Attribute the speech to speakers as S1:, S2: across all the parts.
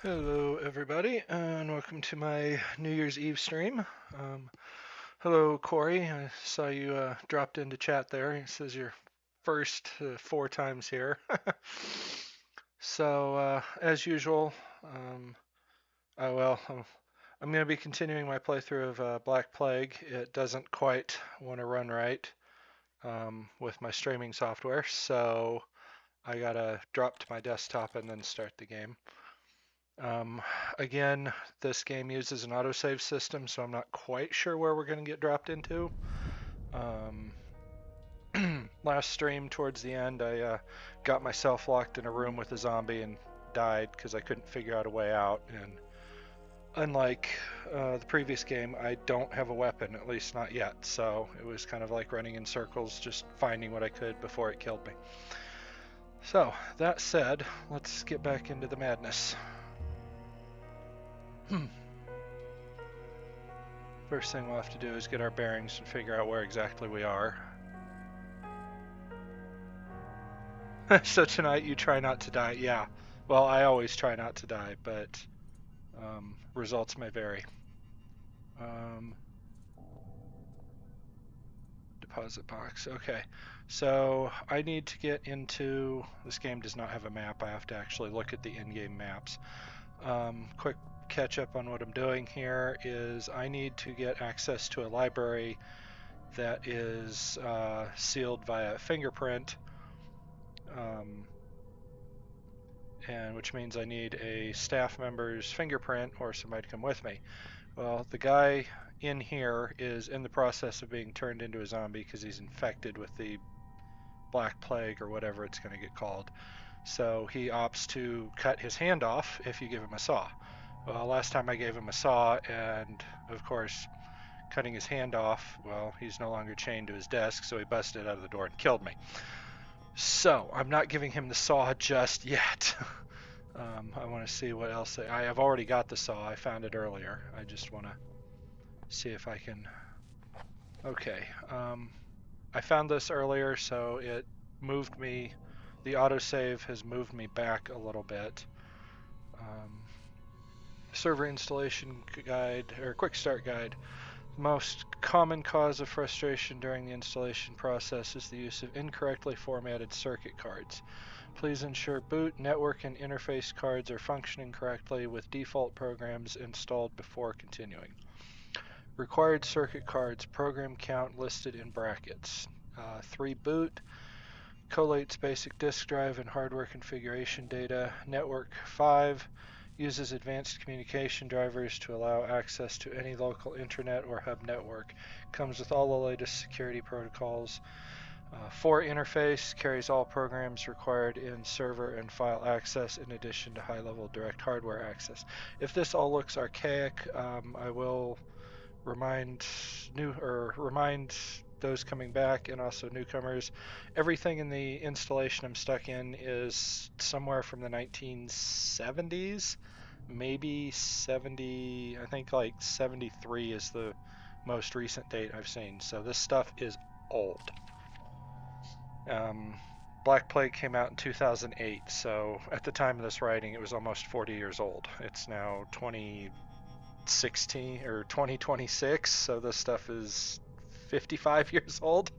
S1: Hello, everybody, and welcome to my New Year's Eve stream. Hello, Corey. I saw you dropped into chat there. It says you're first 4 times here. So, as usual, um, I'm going to be continuing my playthrough of Black Plague. It doesn't quite want to run right with my streaming software, so I gotta drop to my desktop and then start the game. Um, Again, this game uses an autosave system, so I'm not quite sure where we're going to get dropped into. Um, Last stream, towards the end, I got myself locked in a room with a zombie and died because I couldn't figure out a way out. And unlike the previous game, I don't have a weapon, at least not yet. So it was kind of like running in circles, just finding what I could before it killed me. So, that said, let's get back into the madness. First thing we'll have to do is get our bearings and figure out where exactly we are. So tonight you try not to die. Yeah. Well, I always try not to die, but results may vary. Deposit box. Okay. So I need to get into... This game does not have a map. I have to actually look at the in-game maps. Quick catch up on what I'm doing here is I need to get access to a library that is sealed via fingerprint, and which means I need a staff member's fingerprint or somebody to come with me. Well, the guy in here is in the process of being turned into a zombie because he's infected with the Black Plague or whatever it's going to get called. So he opts to cut his hand off if you give him a saw. Well, last time I gave him a saw, and of course, cutting his hand off, well, he's no longer chained to his desk, so he busted out of the door and killed me. So, I'm not giving him the saw just yet. I want to see what else. I have already got the saw. I found it earlier. I just want to see if I can... Okay. I found this earlier, so it moved me... The autosave has moved me back a little bit. Server installation guide, or quick start guide. The most common cause of frustration during the installation process is the use of incorrectly formatted circuit cards. Please ensure boot, network, and interface cards are functioning correctly with default programs installed before continuing. Required circuit cards, program count listed in brackets. 3 boot, collates basic disk drive and hardware configuration data. Network 5, uses advanced communication drivers to allow access to any local internet or hub network. Comes with all the latest security protocols. 4 interface, carries all programs required in server and file access in addition to high-level direct hardware access. If this all looks archaic, I will remind those coming back and also newcomers, everything in the installation I'm stuck in is somewhere from the 1970s, maybe 70. I think like 73 is the most recent date I've seen. So this stuff is old. Black Plague came out in 2008, so at the time of this writing, it was almost 40 years old. It's now 2016 or 2026, so this stuff is 55 years old.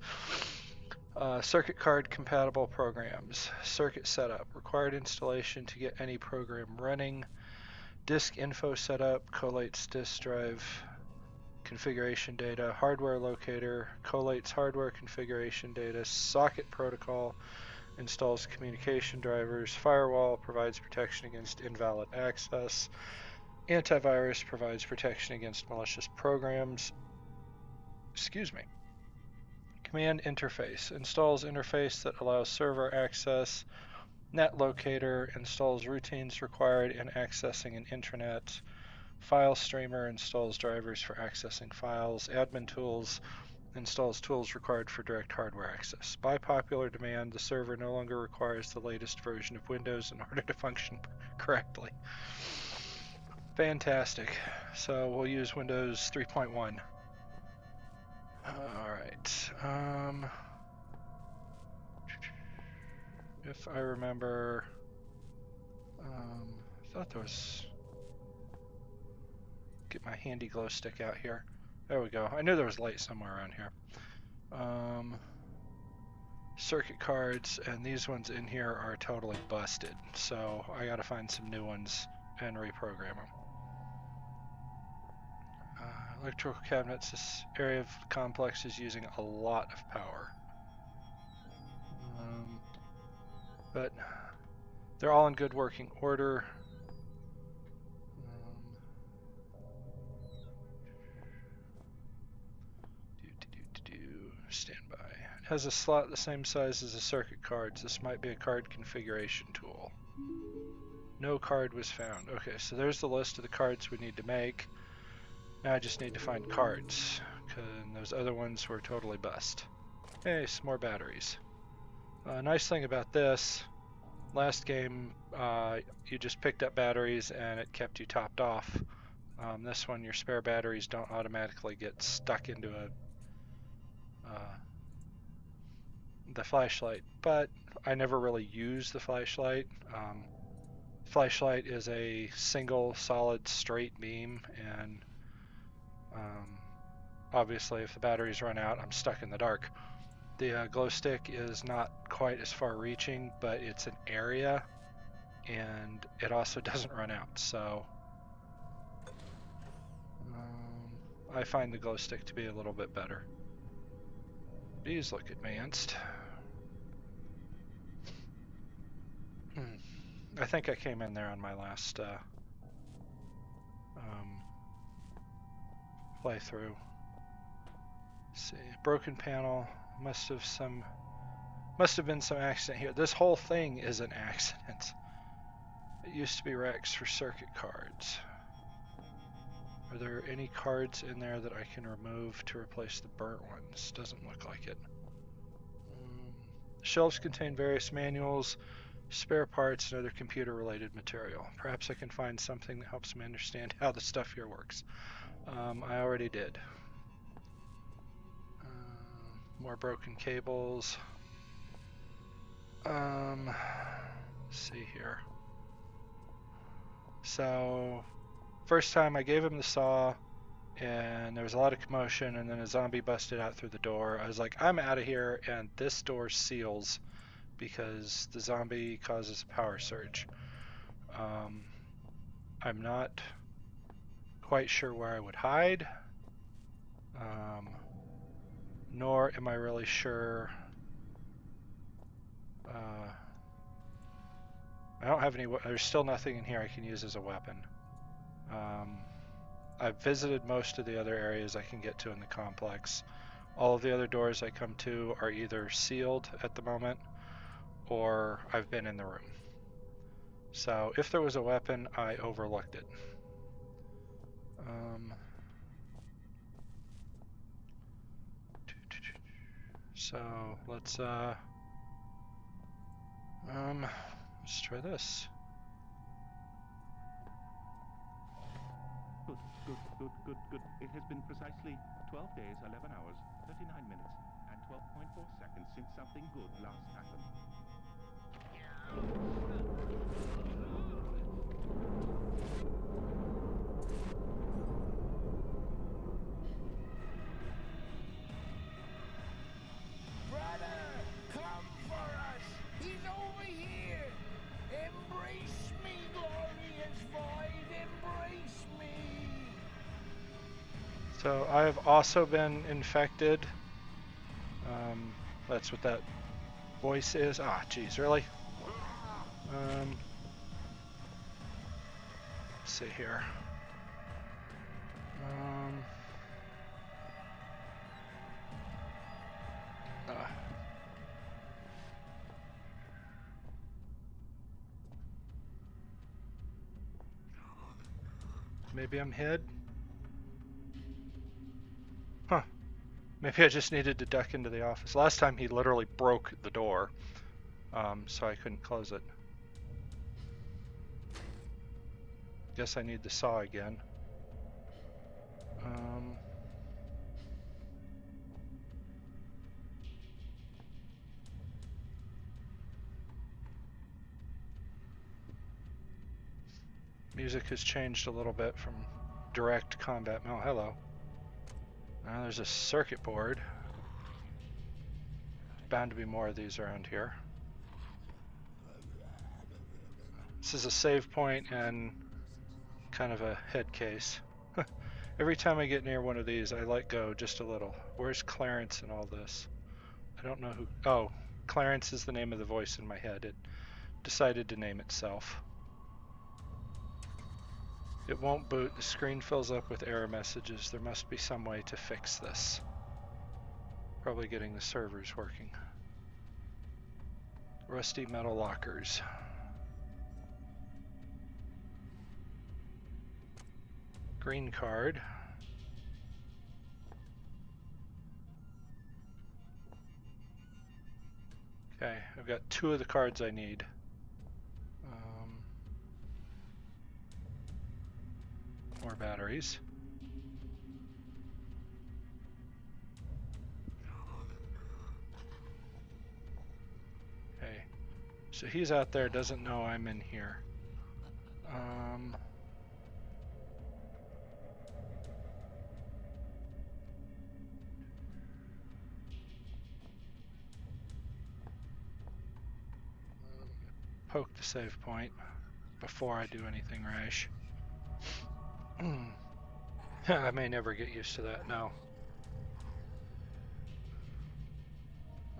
S1: Circuit card compatible programs. Circuit setup. Required installation to get any program running. Disk info setup. Collates disk drive configuration data. Hardware locator. Collates hardware configuration data. Socket protocol. Installs communication drivers. Firewall provides protection against invalid access. Antivirus provides protection against malicious programs. Excuse me. Command interface. Installs interface that allows server access. Net locator. Installs routines required in accessing an intranet. File streamer installs drivers for accessing files. Admin tools installs tools required for direct hardware access. By popular demand, the server no longer requires the latest version of Windows in order to function correctly. Fantastic. So we'll use Windows 3.1. Alright. If I remember... I thought there was... my handy glow stick out here. There we go. I knew there was light somewhere around here. Circuit cards, and these ones in here are totally busted, so I gotta find some new ones and reprogram them. Electrical cabinets, this area of the complex is using a lot of power. But they're all in good working order. Standby. It has a slot the same size as the circuit cards. This might be a card configuration tool. No card was found. Okay, so there's the list of the cards we need to make. Now I just need to find cards, because those other ones were totally bust. Hey, some more batteries. Nice thing about this, last game you just picked up batteries and it kept you topped off. This one, your spare batteries don't automatically get stuck into the flashlight, but I never really use the flashlight. Flashlight is a single solid straight beam, and obviously if the batteries run out, I'm stuck in the dark. The glow stick is not quite as far reaching, but it's an area, and it also doesn't run out, so I find the glow stick to be a little bit better. These look advanced. I think I came in there on my last playthrough. Let's see, broken panel. Must have been some accident here. This whole thing is an accident. It used to be racks for circuit cards. Are there any cards in there that I can remove to replace the burnt ones? Doesn't look like it. Shelves contain various manuals, spare parts, and other computer-related material. Perhaps I can find something that helps me understand how the stuff here works. I already did. More broken cables. Let's see here. So, first time I gave him the saw, and there was a lot of commotion, and then a zombie busted out through the door. I was like, I'm out of here, and this door seals because the zombie causes a power surge. I'm not quite sure where I would hide, nor am I really sure. I don't have any. There's still nothing in here I can use as a weapon. I've visited most of the other areas I can get to in the complex. All of the other doors I come to are either sealed at the moment, or I've been in the room. So if there was a weapon, I overlooked it. So let's try this.
S2: Good. It has been precisely 12 days, 11 hours, 39 minutes, and 12.4 seconds since something good last happened.
S3: Brother, come for us! He's over here! Embrace me, glorious void! Embrace me!
S1: So I have also been infected. That's what that voice is. Ah, geez, really? Let's see here. Maybe I'm hid? Huh. Maybe I just needed to duck into the office. Last time he literally broke the door, so I couldn't close it. Guess I need the saw again. Music has changed a little bit from direct combat. Oh, hello. Now there's a circuit board. There's bound to be more of these around here. This is a save point and kind of a head case. Every time I get near one of these, I let go just a little. Where's Clarence in all this? I don't know who. Oh, Clarence is the name of the voice in my head. It decided to name itself. It won't boot. The screen fills up with error messages. There must be some way to fix this. Probably getting the servers working. Rusty metal lockers. Green card. Okay, I've got 2 of the cards I need. More batteries. Okay, so he's out there, doesn't know I'm in here. Poke the save point before I do anything rash. I may never get used to that now.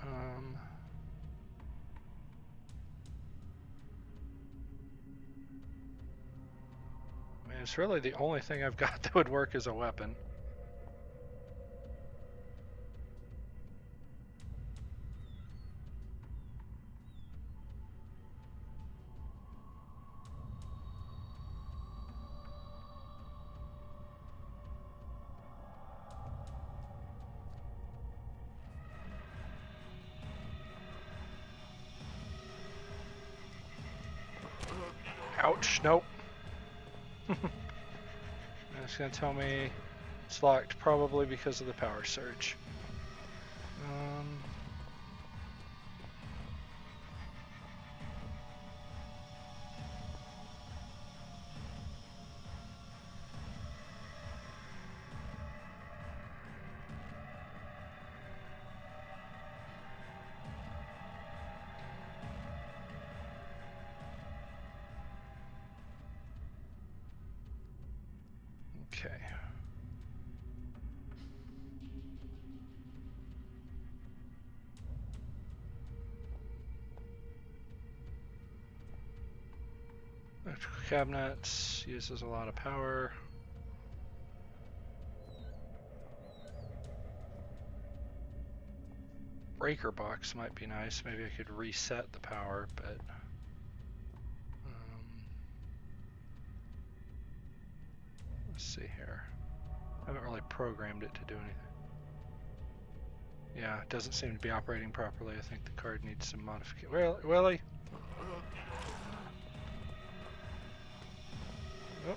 S1: I mean, it's really the only thing I've got that would work as a weapon. Ouch, nope. It's gonna tell me it's locked, probably because of the power surge. Okay. Electrical cabinets uses a lot of power. Breaker box might be nice. Maybe I could reset the power, but let's see here. I haven't really programmed it to do anything. Yeah, it doesn't seem to be operating properly. I think the card needs some modification. Well, Willie. Oh.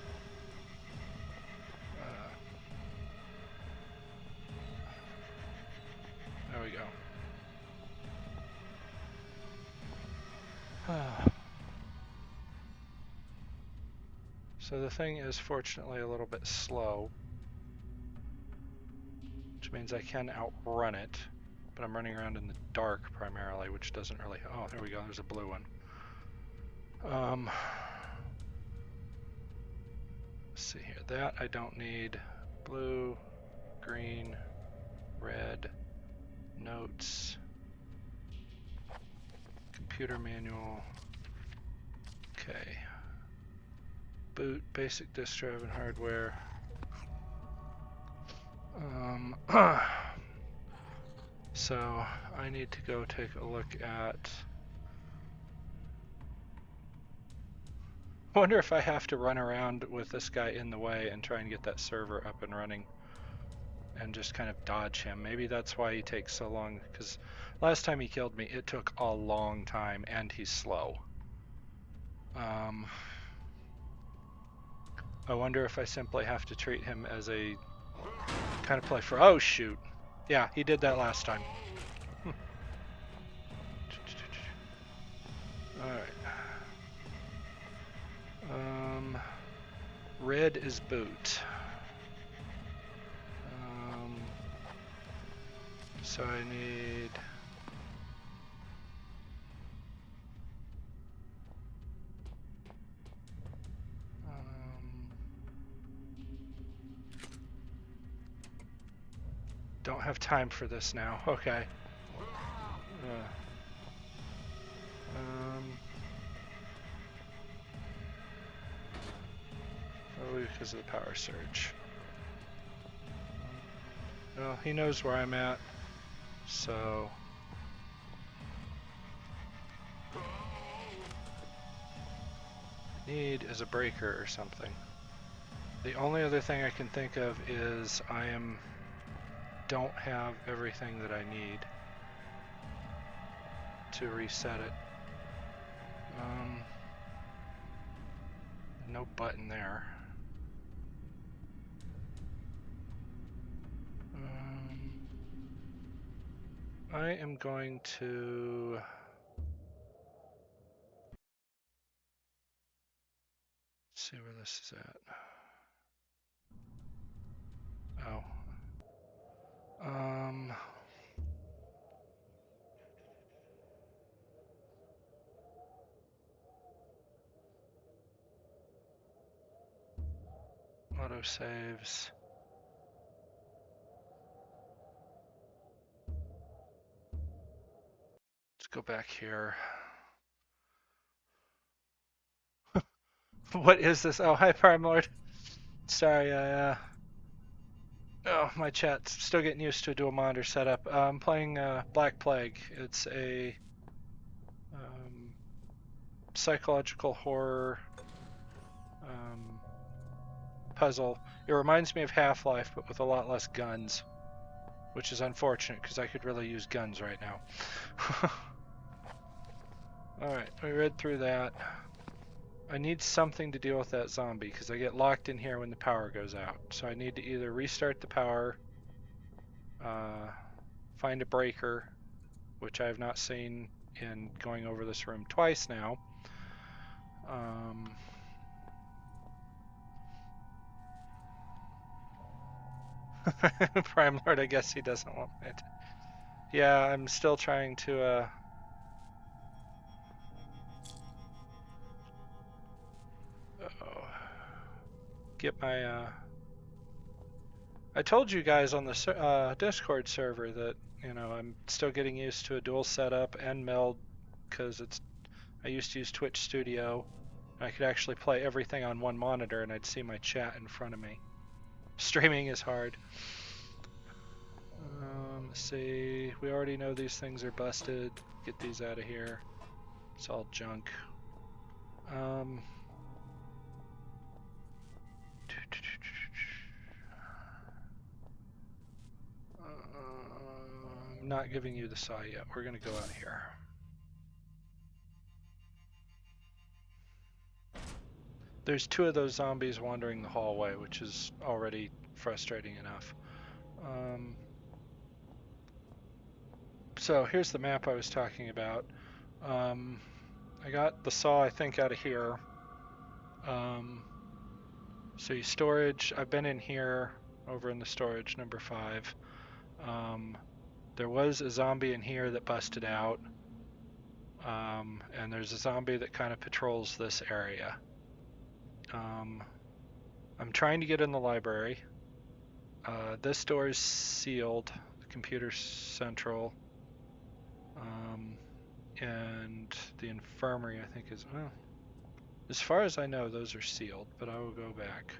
S1: There we go. So the thing is fortunately a little bit slow, which means I can outrun it, but I'm running around in the dark primarily, which doesn't really... Oh, there we go, there's a blue one. Let's see here, that I don't need. Blue, green, red, notes, computer manual, okay. Boot, basic disk drive and hardware. So I need to go take a look at... I wonder if I have to run around with this guy in the way and try and get that server up and running and just kind of dodge him. Maybe that's why he takes so long, because last time he killed me it took a long time and he's slow. I wonder if I simply have to treat him as a kind of play for... Oh shoot. Yeah, he did that last time. Alright. Red is boot. So I need... don't have time for this now. Okay. Probably because of the power surge. Well, he knows where I'm at, so... Need is a breaker or something. The only other thing I can think of is don't have everything that I need to reset it. No button there. I am going to... see where this is at. Oh. Auto saves. Let's go back here. What is this? Oh, hi, Prime Lord. Sorry, oh, my chat's still getting used to a dual monitor setup. I'm playing Black Plague. It's a psychological horror puzzle. It reminds me of Half-Life, but with a lot less guns, which is unfortunate because I could really use guns right now. Alright, we read through that. I need something to deal with that zombie because I get locked in here when the power goes out. So I need to either restart the power, find a breaker, which I have not seen in going over this room twice now. Prime Lord, I guess he doesn't want it. Yeah, I'm still trying to get my I told you guys on the Discord server that, you know, I'm still getting used to a dual setup and meld because I used to use Twitch Studio. I could actually play everything on one monitor and I'd see my chat in front of me. Streaming is hard. Let's see, we already know these things are busted. Get these out of here. It's all junk. I'm not giving you the saw yet. We're gonna go out here. There's two of those zombies wandering the hallway, which is already frustrating enough. So here's the map I was talking about. I got the saw, I think, out of here. So you storage, I've been in here, over in the storage, number 5. There was a zombie in here that busted out. And there's a zombie that kind of patrols this area. I'm trying to get in the library. This door is sealed, the computer central. And the infirmary, I think, is, well, as far as I know, those are sealed, but I will go back.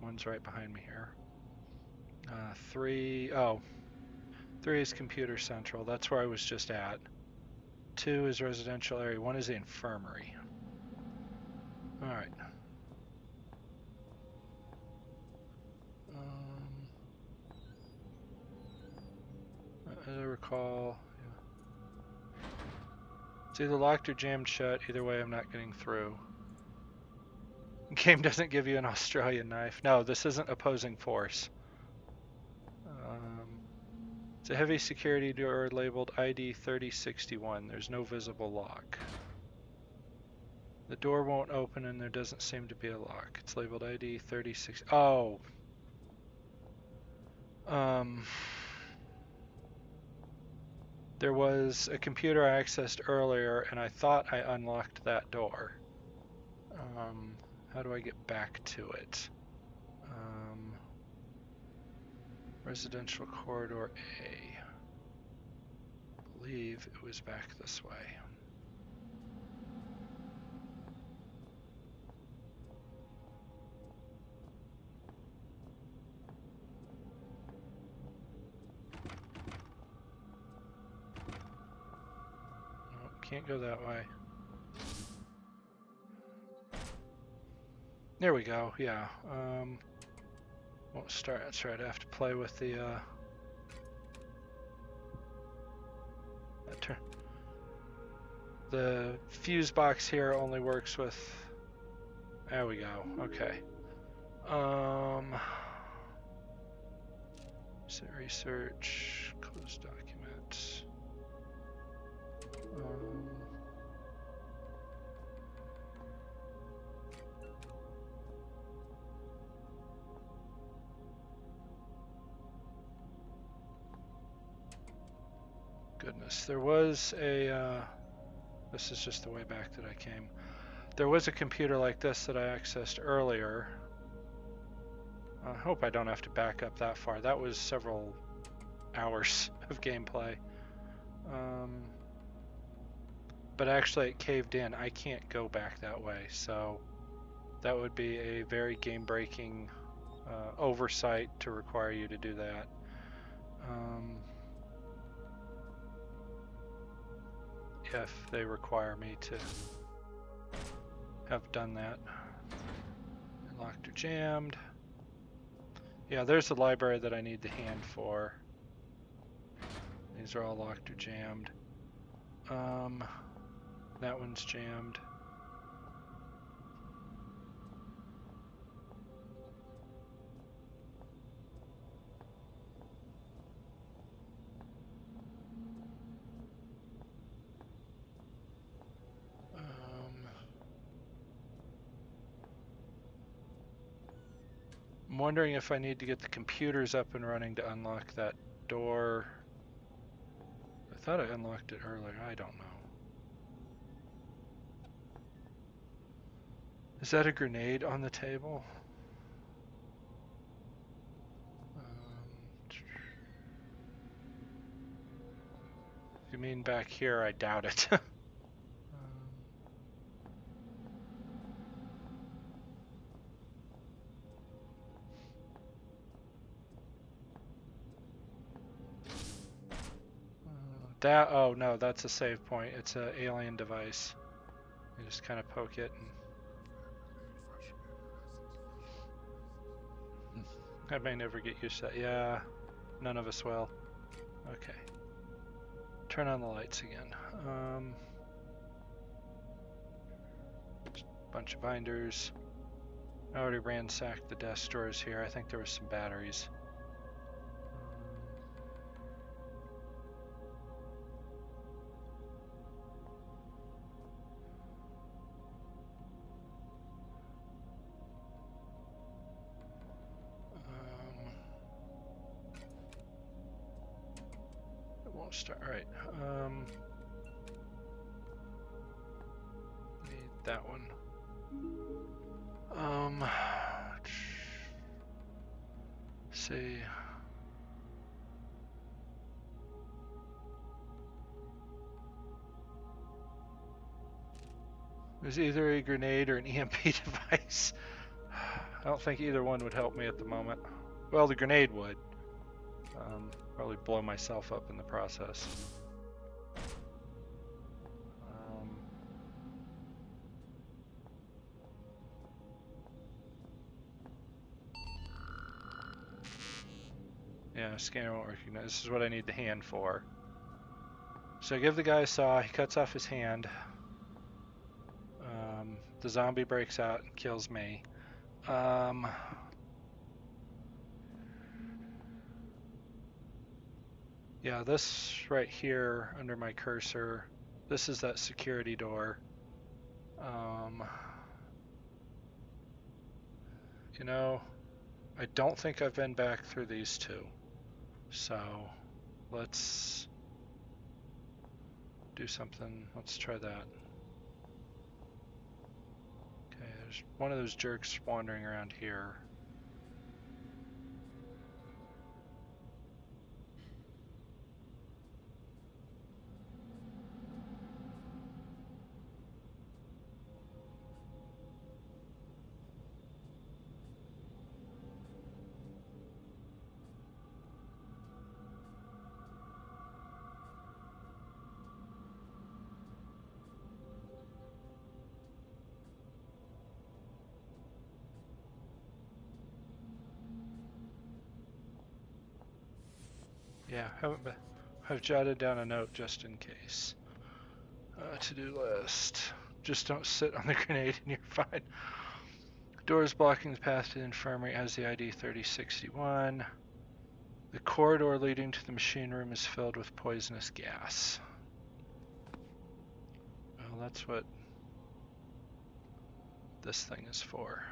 S1: One's right behind me here. 3 is computer central. That's where I was just at. 2 is residential area. 1 is the infirmary. All right. As I recall, yeah. It's either locked or jammed shut. Either way, I'm not getting through. The game doesn't give you an Australian knife. No, this isn't opposing force. It's a heavy security door labeled ID 3061. There's no visible lock. The door won't open and there doesn't seem to be a lock. It's labeled ID 3060. Oh! Um, there was a computer I accessed earlier, and I thought I unlocked that door. How do I get back to it? Residential corridor A. I believe it was back this way. Nope, can't go that way. There we go, yeah. Won't start, that's right, I have to play with the, the fuse box here only works with, there we go, okay. Set research, close document. Goodness, there was a, this is just the way back that I came. There was a computer like this that I accessed earlier. I hope I don't have to back up that far. That was several hours of gameplay. But actually it caved in. I can't go back that way, so that would be a very game-breaking oversight to require you to do that. If they require me to have done that. Locked or jammed. Yeah, there's the library that I need the hand for. These are all locked or jammed. That one's jammed. I'm wondering if I need to get the computers up and running to unlock that door. I thought I unlocked it earlier. I don't know. Is that a grenade on the table? If you mean back here, I doubt it. That, oh no, that's a save point. It's an alien device. You just kind of poke it and I may never get used to that. Yeah, none of us will. Okay. Turn on the lights again. Bunch of binders. I already ransacked the desk drawers here. I think there was some batteries. It won't start. All right. Need that one. See. There's either a grenade or an EMP device. I don't think either one would help me at the moment. Well, the grenade would. Probably blow myself up in the process. Yeah, scanner won't recognize. This is what I need the hand for. So I give the guy a saw, he cuts off his hand. The zombie breaks out and kills me. Yeah, this right here under my cursor, this is that security door. You know, I don't think I've been back through these two. So let's do something. Let's try that. Okay, there's one of those jerks wandering around here. Yeah, I've jotted down a note just in case. To-do list. Just don't sit on the grenade and you're fine. Doors blocking the path to the infirmary has the ID 3061. The corridor leading to the machine room is filled with poisonous gas. Well, that's what this thing is for.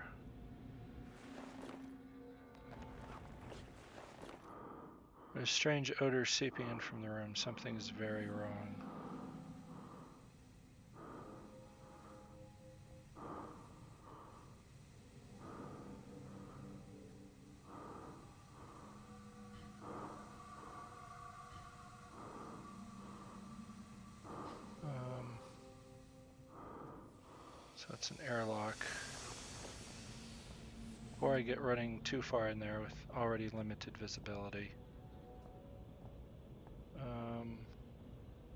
S1: There's strange odor seeping in from the room. Something's very wrong. So it's an airlock. Before I get running too far in there with already limited visibility.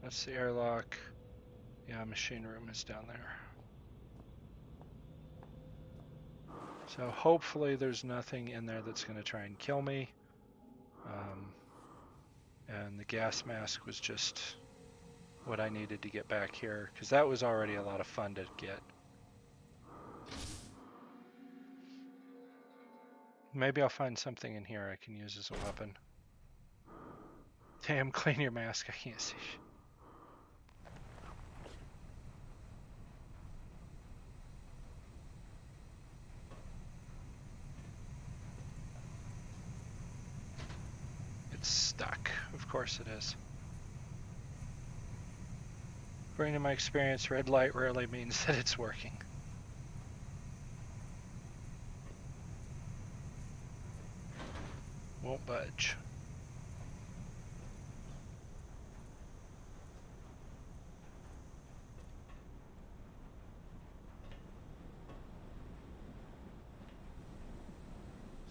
S1: That's the airlock. Yeah, machine room is down there. So hopefully there's nothing in there that's going to try and kill me. And the gas mask was just what I needed to get back here, because that was already a lot of fun to get. Maybe I'll find something in here I can use as a weapon. Damn, clean your mask, I can't see. It's stuck, of course it is. According to my experience, red light rarely means that it's working. Won't budge.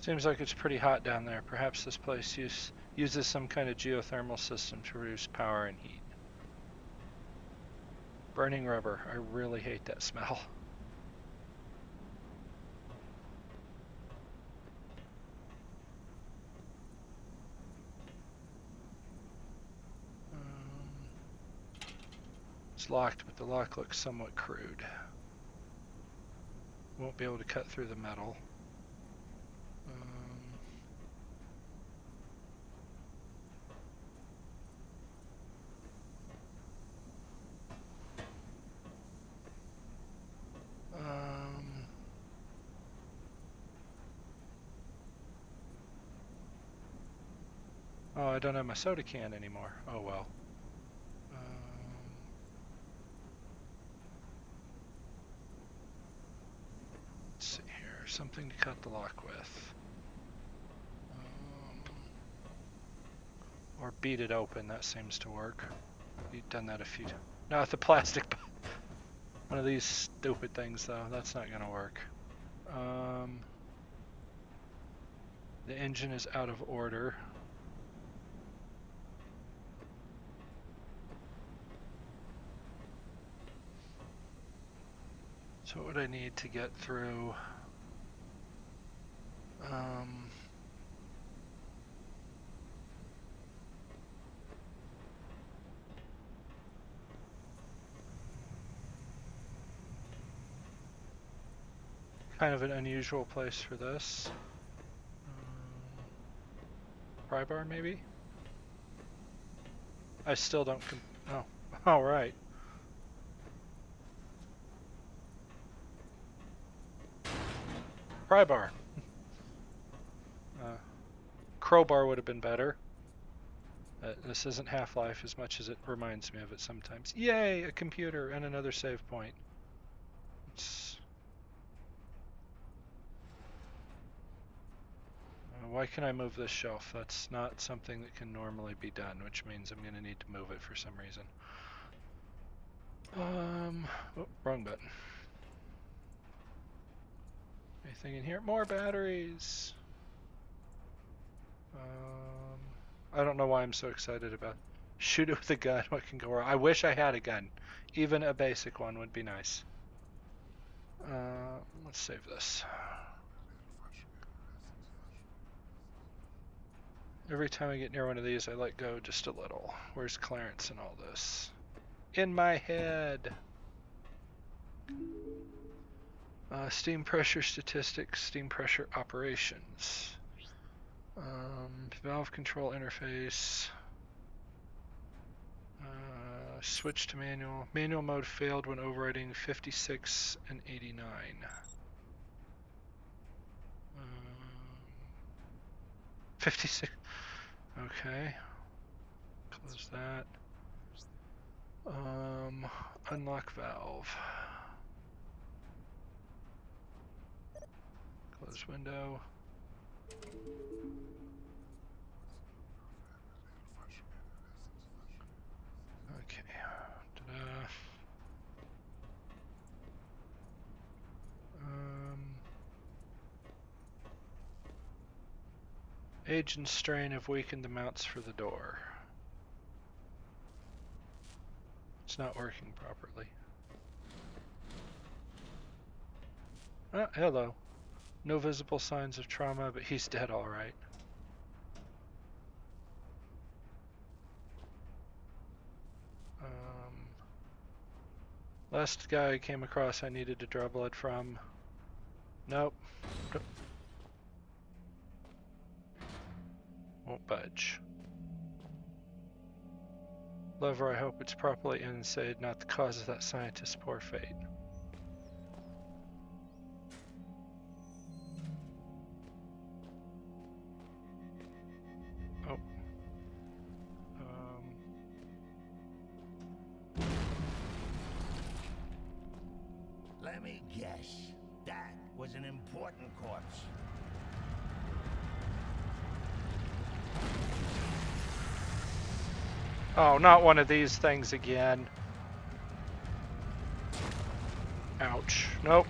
S1: Seems like it's pretty hot down there. Perhaps this place uses some kind of geothermal system to produce power and heat. Burning rubber. I really hate that smell. It's locked, but the lock looks somewhat crude. Won't be able to cut through the metal. Oh, I don't have my soda can anymore. Oh well. Let's see here. Something to cut the lock with. Or beat it open. That seems to work. You've done that a few times. Not the plastic. One of these stupid things, though. That's not going to work. The engine is out of order. So what would I need to get through? Kind of an unusual place for this. Pry bar, maybe? I still don't. Oh, all right. Pry bar. Crowbar would have been better. This isn't Half-Life as much as it reminds me of it sometimes. Yay, a computer and another save point. Why can I move this shelf? That's not something that can normally be done, which means I'm going to need to move it for some reason. Oh, wrong button. Anything in here? More batteries! I don't know why I'm so excited about shoot it with a gun. What can go wrong? I wish I had a gun. Even a basic one would be nice. Let's save this. Every time I get near one of these, I let go just a little. Where's Clarence in all this? In my head! Steam pressure statistics, steam pressure operations. Valve control interface. Switch to manual. Manual mode failed when overriding 56 and 89. 56. Okay. Close that. Unlock valve. Close window. Okay. Ta-da. Age and strain have weakened the mounts for the door. It's not working properly. Ah, hello. No visible signs of trauma, but he's dead all right. Last guy I came across I needed to draw blood from. Nope. Won't budge. Lever, I hope it's properly inside, not the cause of that scientist's poor fate. Oh.
S3: Let me guess. That was an important corpse.
S1: Oh, not one of these things again. Ouch. Nope.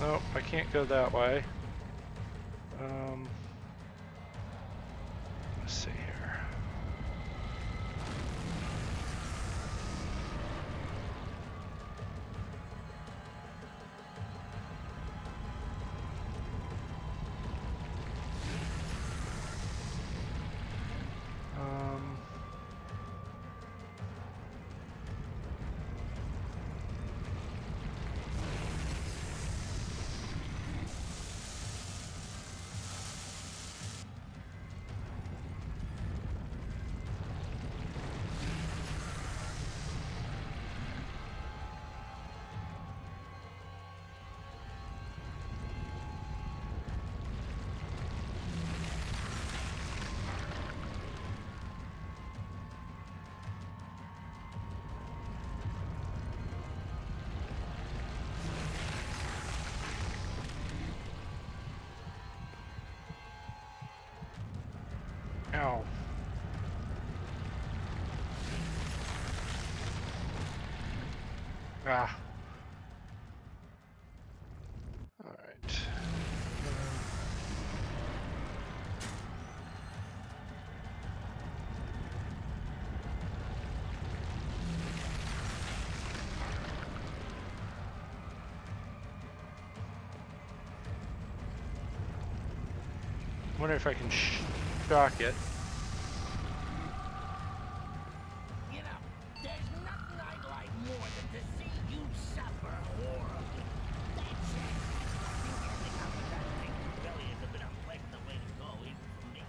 S1: Nope, I can't go that way. Let's see here. Ow. Ah. All right. Wonder if I can shock it.
S3: You know, there's nothing I'd like more than to see you suffer horribly. That's it. I think ending up with that thing really is a bit unpleasant way to go, even for me.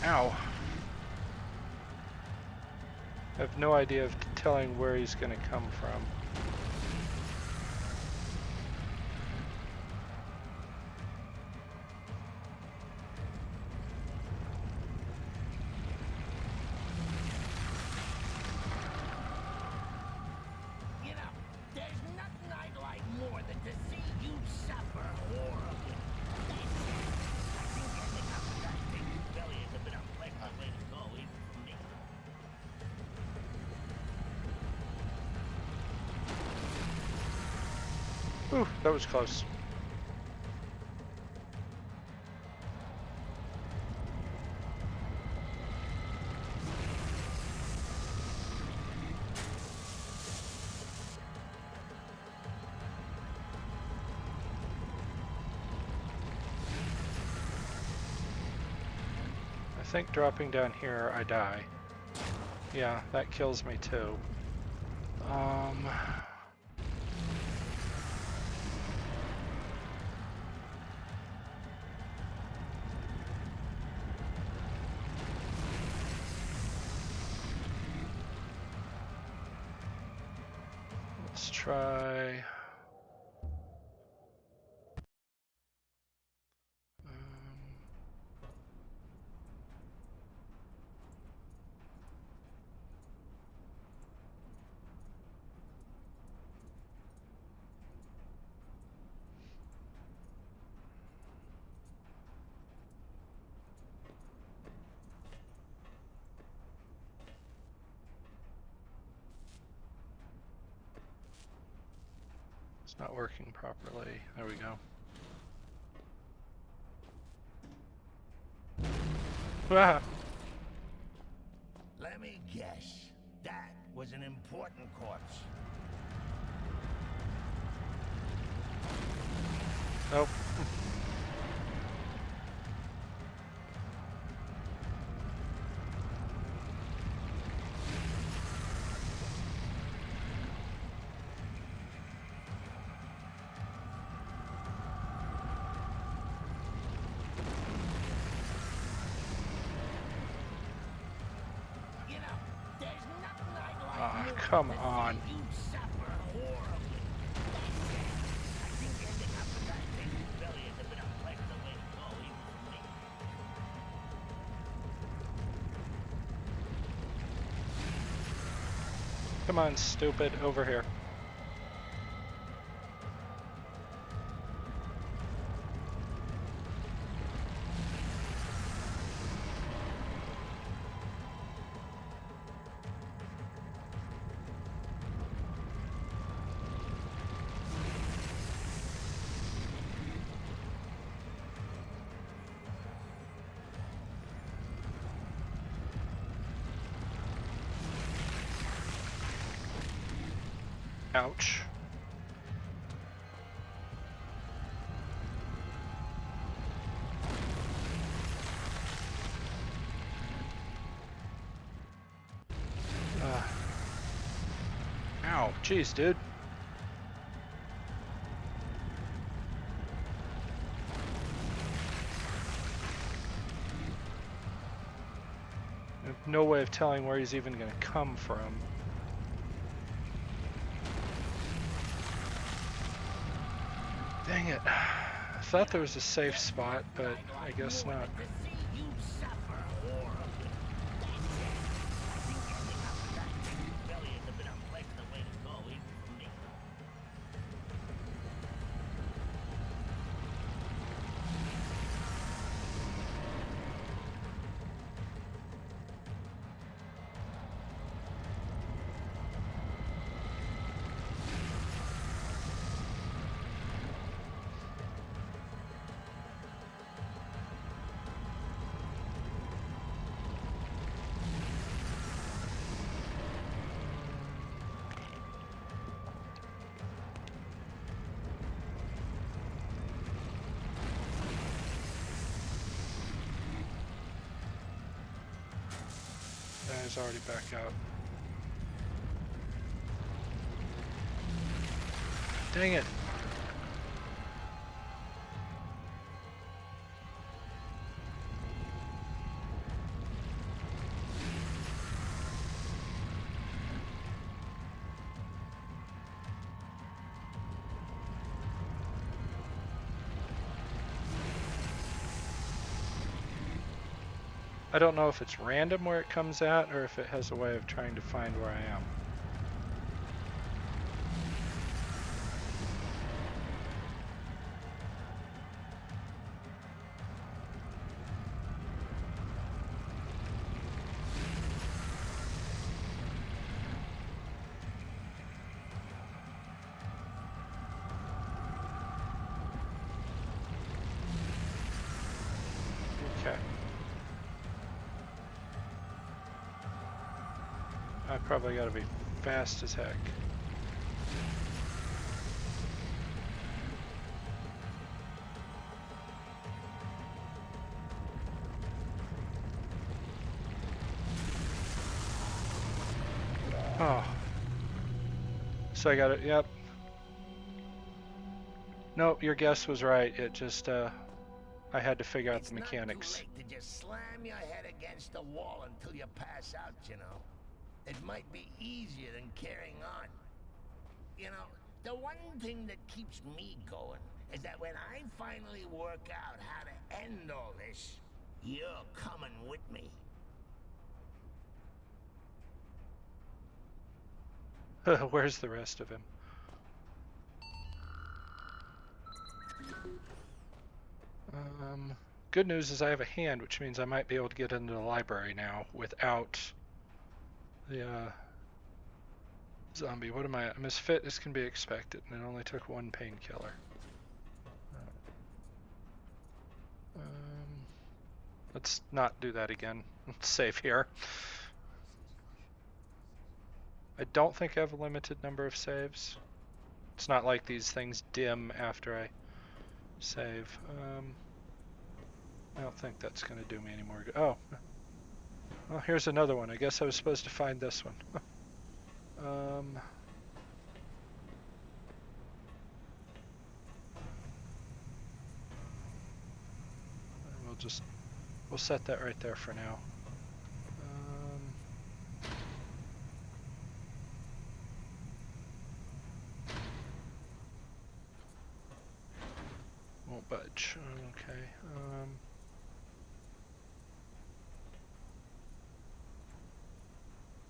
S1: Ow. I have no idea of telling where he's going to come from.
S3: You know, there's nothing I'd like more than to see you suffer horribly. That's it. I think ending up with that thing really is a bit unpleasant way to go, even for me.
S1: Ooh, that was close. I think dropping down here, I die. Yeah, that kills me too. Let's try. It's not working properly. There we go. Ah!
S3: Let me guess. That was an important corpse.
S1: Nope.
S3: You know, there's nothing I'd like
S1: Ah,
S3: more
S1: come
S3: than to
S1: on.
S3: see you suffer horribly. That's it. I think ending up with that thing really is a bit unpleasant way to go, even for me.
S1: Come on, stupid, over here. Ouch. Ow, jeez, dude. I have no way of telling where he's even going to come from. Dang it. I thought there was a safe spot, but I guess not. He's already back out. Dang it. I don't know if it's random where it comes at or if it has a way of trying to find where I am. Okay. I probably gotta be fast as heck. Oh. So I got it, yep. Nope, your guess was right. It just, I had to figure out the mechanics.
S3: It's not too late to just slam your head against the wall until you pass out, you know. It might be easier than carrying on. You know, the one thing that keeps me going is that when I finally work out how to end all this, you're coming with me.
S1: Where's the rest of him? Good news is I have a hand, which means I might be able to get into the library now without the zombie. What am I? I'm as fit as can be expected, and it only took one painkiller. Let's not do that again. Let's save here. I don't think I have a limited number of saves. It's not like these things dim after I save. I don't think that's going to do me any more good. Oh. Well, here's another one. I guess I was supposed to find this one. We'll set that right there for now. Won't budge. Okay.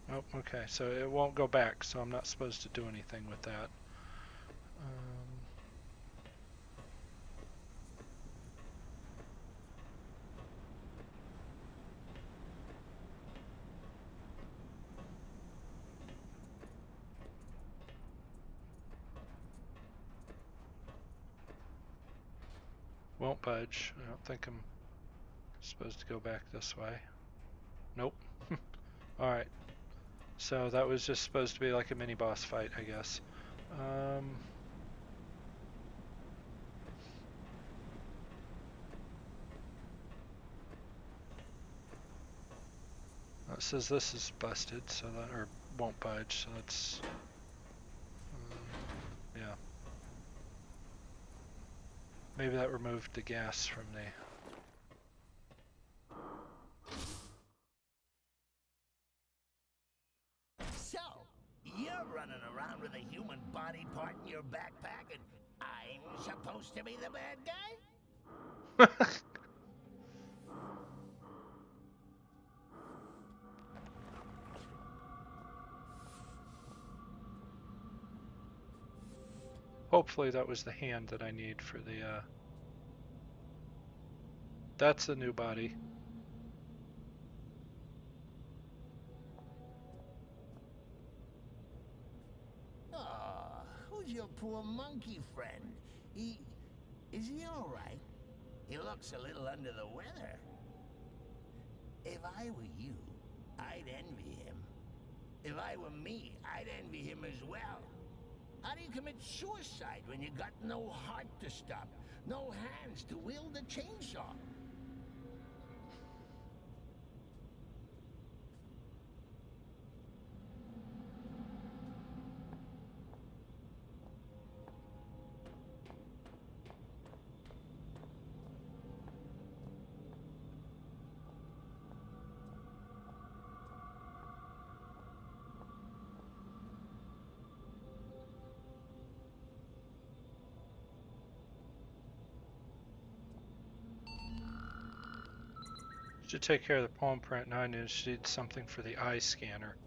S1: Oh, okay. So it won't go back, so I'm not supposed to do anything with that. Won't budge. I don't think I'm supposed to go back this way. Nope. Alright. So that was just supposed to be like a mini boss fight, I guess. It says this is busted, so that, or won't budge, so that's, yeah. Maybe that removed the gas from the...
S3: So, you're running around with a human body part in your backpack and I'm supposed to be the bad guy?
S1: Hopefully that was the hand that I need for the, That's the new body.
S3: Oh, who's your poor monkey friend? Is he all right? He looks a little under the weather. If I were you, I'd envy him. If I were me, I'd envy him as well. How do you commit suicide when you got no heart to stop, no hands to wield a chainsaw?
S1: Should take care of the palm print. Now I need something for the eye scanner.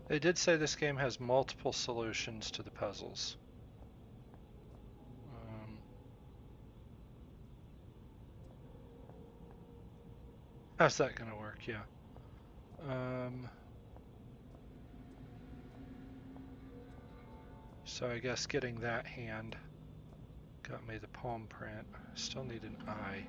S1: They did say this game has multiple solutions to the puzzles. How's that gonna work? Yeah. So I guess getting that hand got me the palm print. Still need an eye.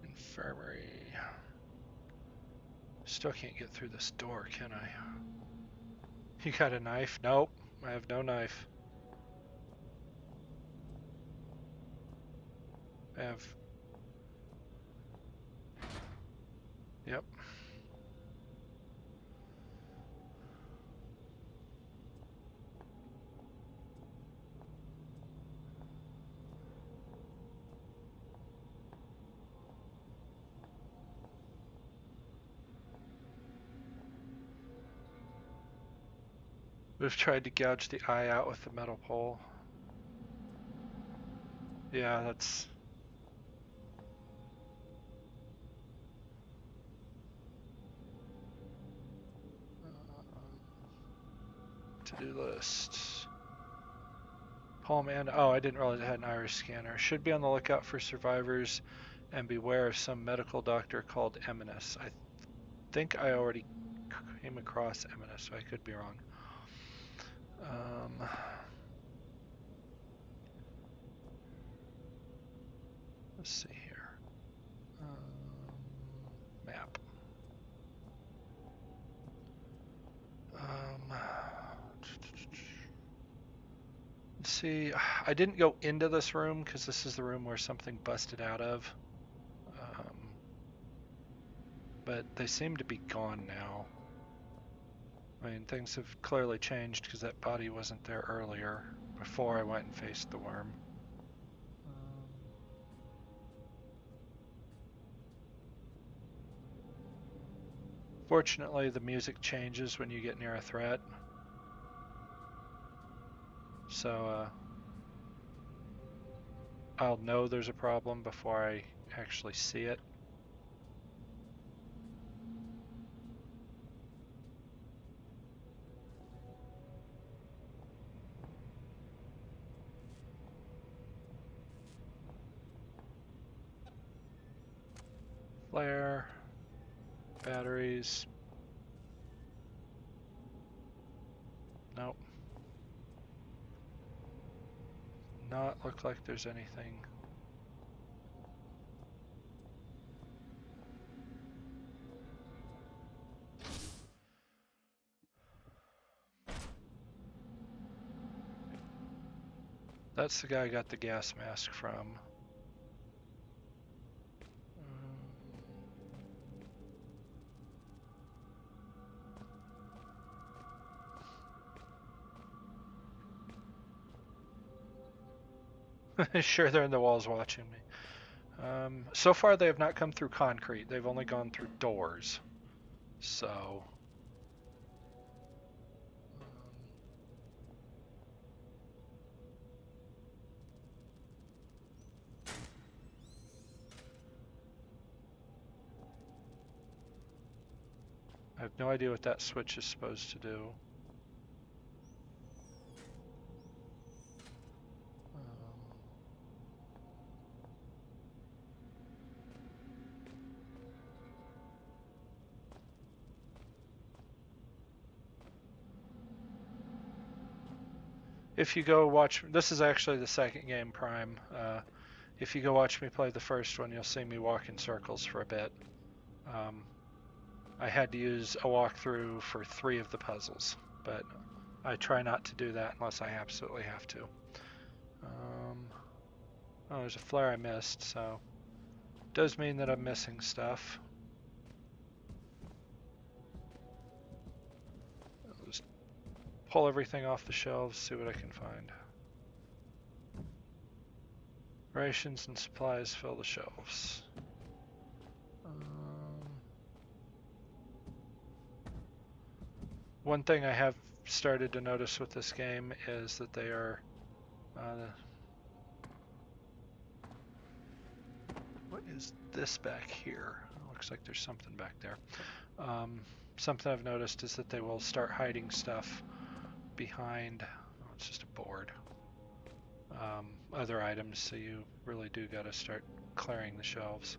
S1: Infirmary. Still can't get through this door, can I? You got a knife? Nope, I have no knife. I have... Yep. We've tried to gouge the eye out with the metal pole. Yeah, that's... To-do list. Palm and... Oh, I didn't realize it had an iris scanner. Should be on the lookout for survivors and beware of some medical doctor called Eminus. I think I already came across Eminus, so I could be wrong. Let's see here. Map. Let's see. I didn't go into this room because this is the room where something busted out of. But they seem to be gone now. I mean, things have clearly changed because that body wasn't there earlier, before I went and faced the worm. Fortunately, the music changes when you get near a threat. So, I'll know there's a problem before I actually see it. Flare, batteries. Nope. Not look like there's anything. That's the guy I got the gas mask from. Sure, they're in the walls watching me. So far, they have not come through concrete. They've only gone through doors. So... I have no idea what that switch is supposed to do. If you go watch, this is actually the second game, Prime. If you go watch me play the first one, you'll see me walk in circles for a bit. I had to use a walkthrough for 3 of the puzzles, but I try not to do that unless I absolutely have to. Oh, there's a flare I missed, so it does mean that I'm missing stuff. I'll just pull everything off the shelves, see what I can find. Rations and supplies fill the shelves. One thing I have started to notice with this game is that they are what is this back here? Looks like there's something back there. Something I've noticed is that they will start hiding stuff behind, oh, it's just a board, other items, so you really do got to start clearing the shelves.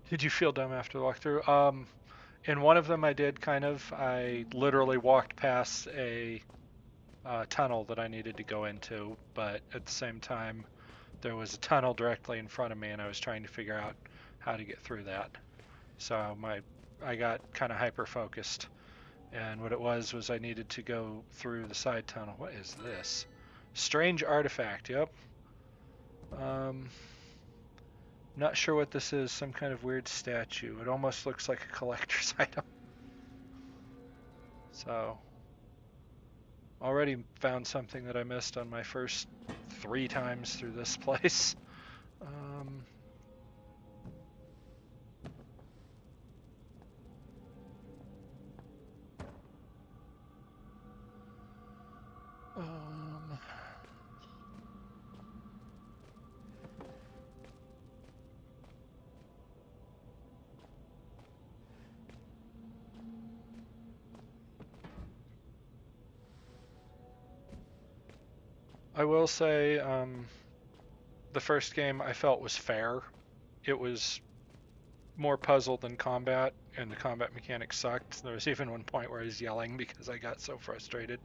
S1: Did you feel dumb after the walkthrough? In one of them I did, kind of. I literally walked past a tunnel that I needed to go into, but at the same time there was a tunnel directly in front of me and I was trying to figure out how to get through that. So I got kind of hyper-focused, and what it was I needed to go through the side tunnel. What is this? Strange artifact, yep. Not sure what this is, some kind of weird statue. It almost looks like a collector's item. So, already found something that I missed on my first 3 times through this place. I will say, the first game I felt was fair. It was more puzzle than combat, and the combat mechanics sucked. There was even one point where I was yelling because I got so frustrated.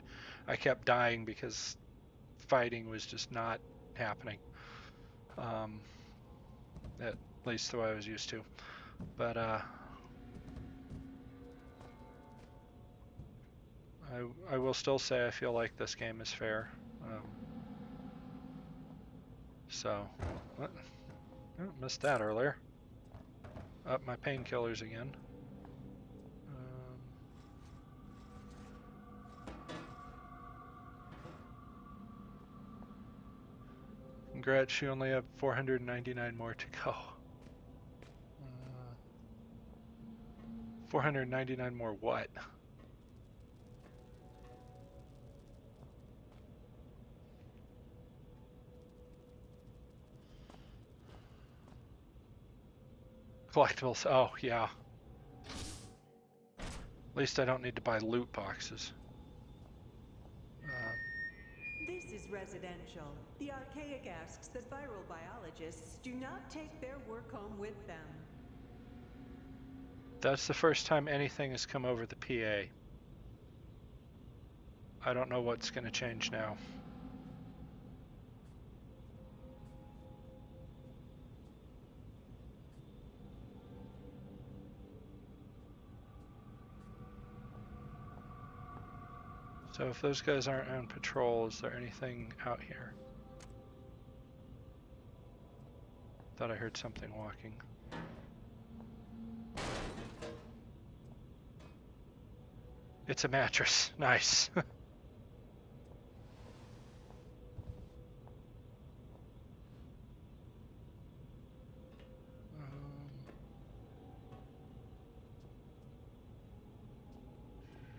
S1: I kept dying because fighting was just not happening. At least the way I was used to. But I will still say I feel like this game is fair. So, what? Oh, missed that earlier. Up my painkillers again. Congrats, you only have 499 more to go. 499 more what? Collectibles, oh yeah. At least I don't need to buy loot boxes.
S4: This is residential. The archaic asks that viral biologists do not take their work home with them.
S1: That's the first time anything has come over the PA. I don't know what's going to change now. So if those guys aren't on patrol, is there anything out here? Thought I heard something walking. It's a mattress. Nice.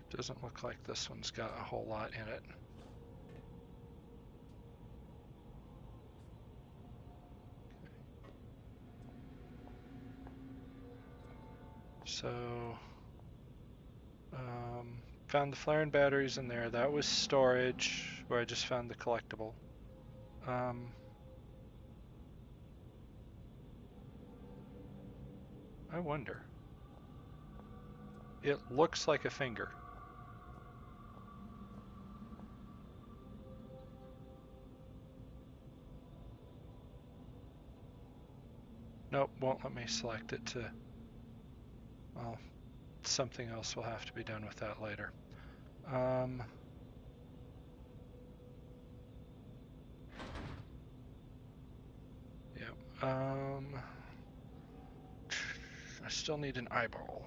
S1: Doesn't look like this one's got a whole lot in it. So, found the flaring batteries in there. That was storage, where I just found the collectible. I wonder. It looks like a finger. Nope, won't let me select it to... Well, something else will have to be done with that later. Yep, I still need an eyeball.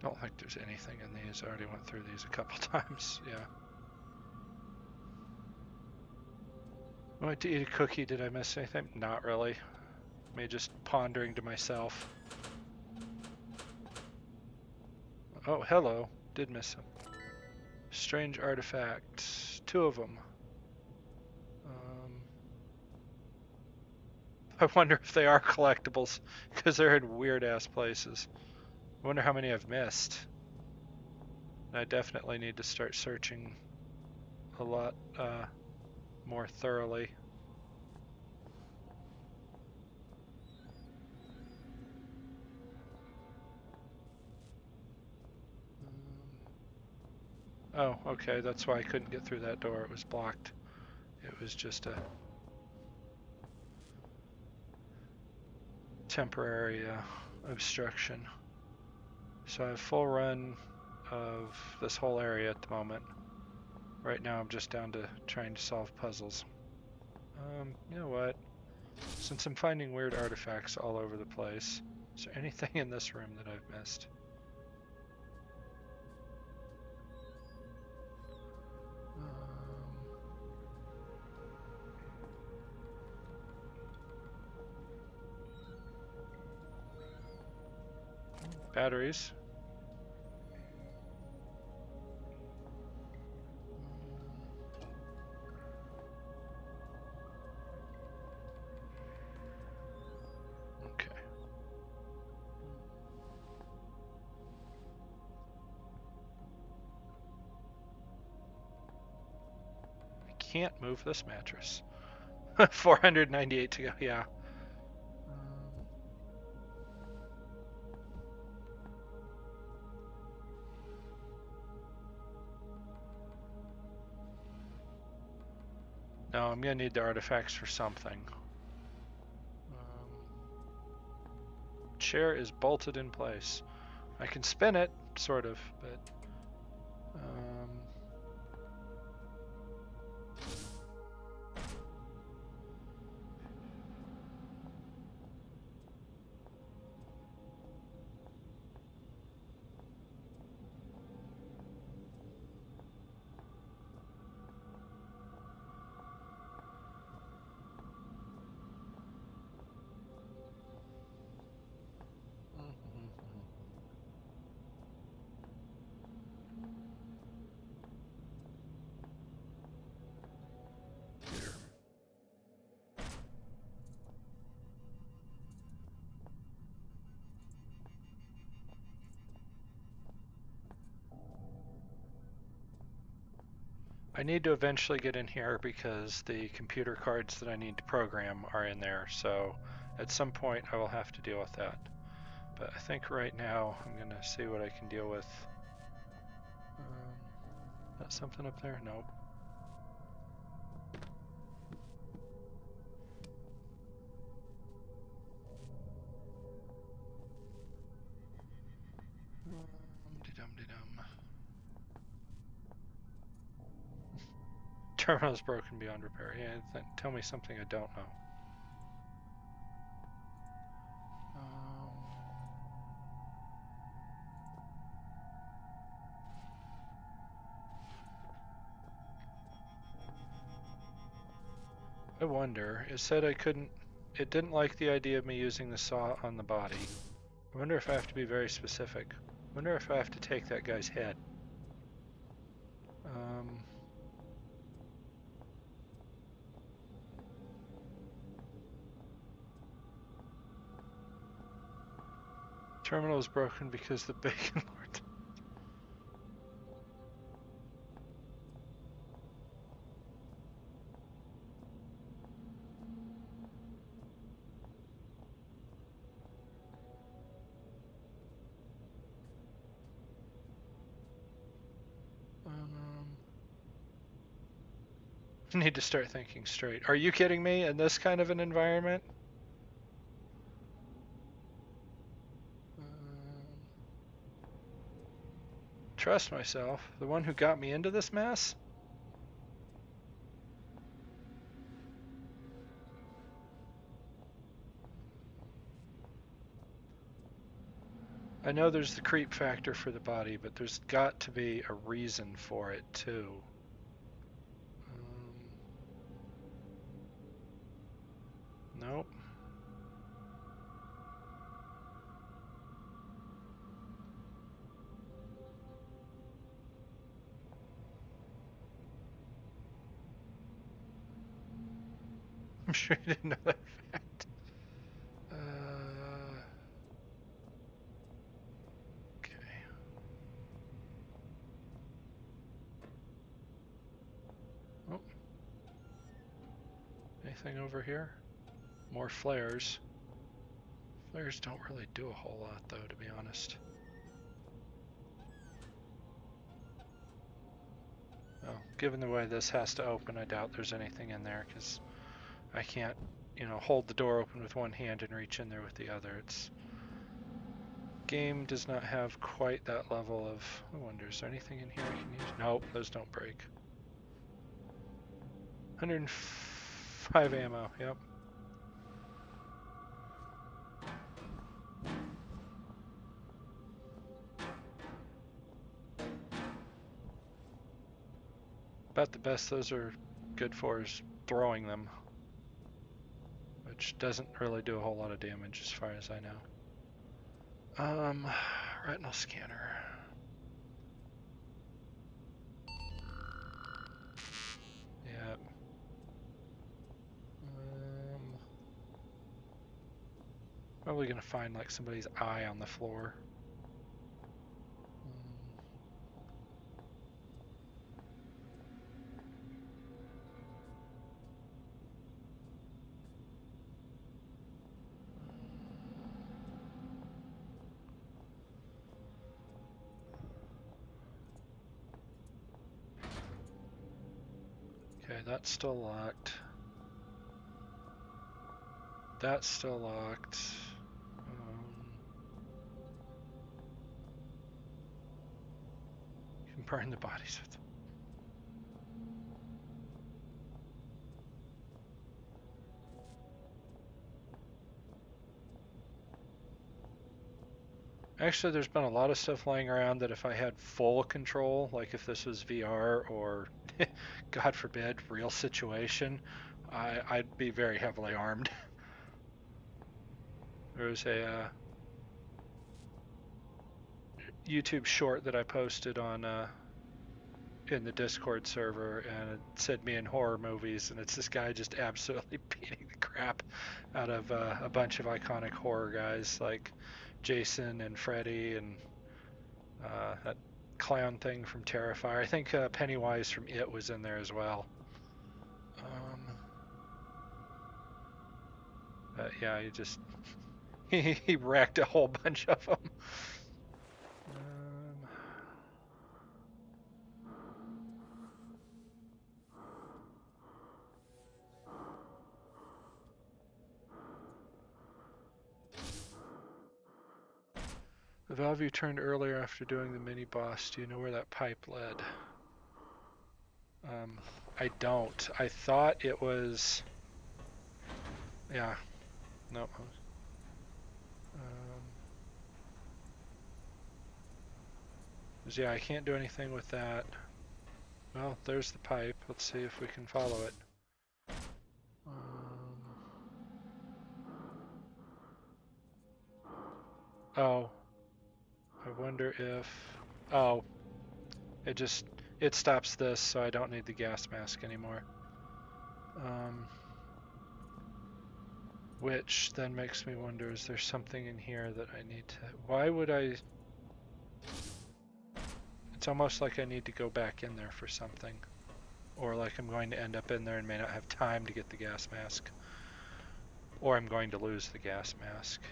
S1: Don't think there's anything in these. I already went through these a couple times. Yeah. I went to eat a cookie. Did I miss anything? Not really. Me just pondering to myself. Oh, hello. Did miss some. Strange artifacts. 2 of them. I wonder if they are collectibles, because they're in weird-ass places. I wonder how many I've missed. I definitely need to start searching a lot more thoroughly. Oh, okay, that's why I couldn't get through that door. It was blocked. It was just a temporary obstruction. So I have full run of this whole area at the moment. Right now I'm just down to trying to solve puzzles. You know what? Since I'm finding weird artifacts all over the place, is there anything in this room that I've missed? Batteries. Okay. I can't move this mattress. 498 to go, yeah. No, I'm gonna need the artifacts for something. Chair is bolted in place. I can spin it, sort of, but I need to eventually get in here because the computer cards that I need to program are in there, so at some point I will have to deal with that. But I think right now I'm gonna see what I can deal with. That's something up there? Nope. Terminal's broken beyond repair. Yeah, tell me something I don't know. I wonder, it said I couldn't, it didn't like the idea of me using the saw on the body. I wonder if I have to be very specific. I wonder if I have to take that guy's head. Terminal is broken because the Bacon Lord. Need to start thinking straight. Are you kidding me? In this kind of an environment? Trust myself. The one who got me into this mess? I know there's the creep factor for the body, but there's got to be a reason for it too. Nope. I'm sure you didn't know that fact. Okay. Oh. Anything over here? More flares. Flares don't really do a whole lot, though, to be honest. Well, given the way this has to open, I doubt there's anything in there, because I can't, hold the door open with one hand and reach in there with the other. Game does not have quite that level of... I wonder, is there anything in here I can use? Nope, those don't break. 105 ammo, yep. About the best those are good for is throwing them, which doesn't really do a whole lot of damage as far as I know. Retinal scanner. Yep. Probably gonna find like somebody's eye on the floor. Okay, that's still locked. That's still locked. You can burn the bodies with them. Actually, there's been a lot of stuff lying around that if I had full control, like if this was VR or, God forbid, real situation, I'd be very heavily armed. There was a YouTube short that I posted on in the Discord server, and it said me in horror movies, and it's this guy just absolutely beating the crap out of a bunch of iconic horror guys like Jason and Freddy and that clown thing from Terrifier. I think Pennywise from It was in there as well. Yeah, he just he wrecked a whole bunch of them. The valve you turned earlier after doing the mini boss, do you know where that pipe led? I don't. I thought it was... Yeah. No. Yeah, I can't do anything with that. Well, there's the pipe. Let's see if we can follow it. Oh. I wonder if... Oh. It stops this, so I don't need the gas mask anymore. Which then makes me wonder, is there something in here that I need to... Why would I... It's almost like I need to go back in there for something. Or like I'm going to end up in there and may not have time to get the gas mask. Or I'm going to lose the gas mask.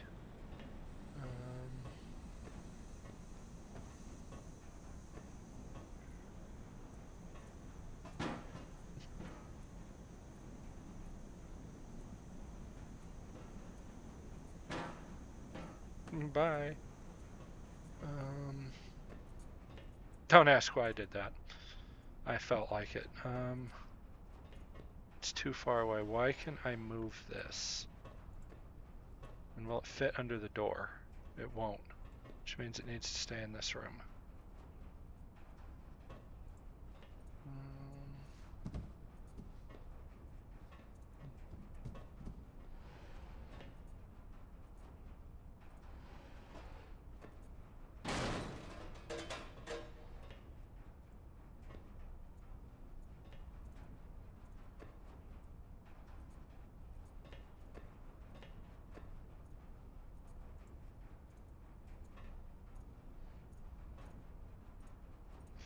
S1: Bye. Don't ask why I did that. I felt like it. It's too far away. Why can I move this? And will it fit under the door? It won't, which means it needs to stay in this room.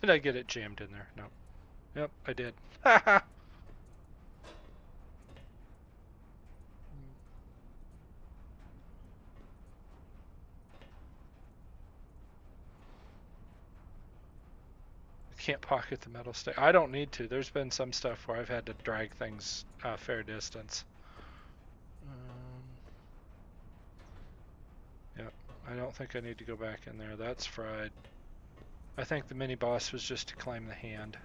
S1: Did I get it jammed in there? No. Yep, I did. Can't pocket the metal stick. I don't need to. There's been some stuff where I've had to drag things a fair distance. Yep, I don't think I need to go back in there. That's fried. I think the mini boss was just to claim the hand.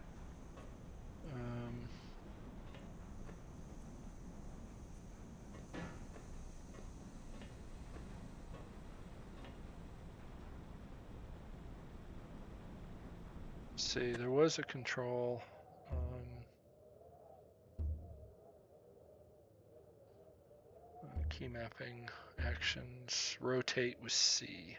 S1: See, there was a control. Key mapping, actions, rotate with C.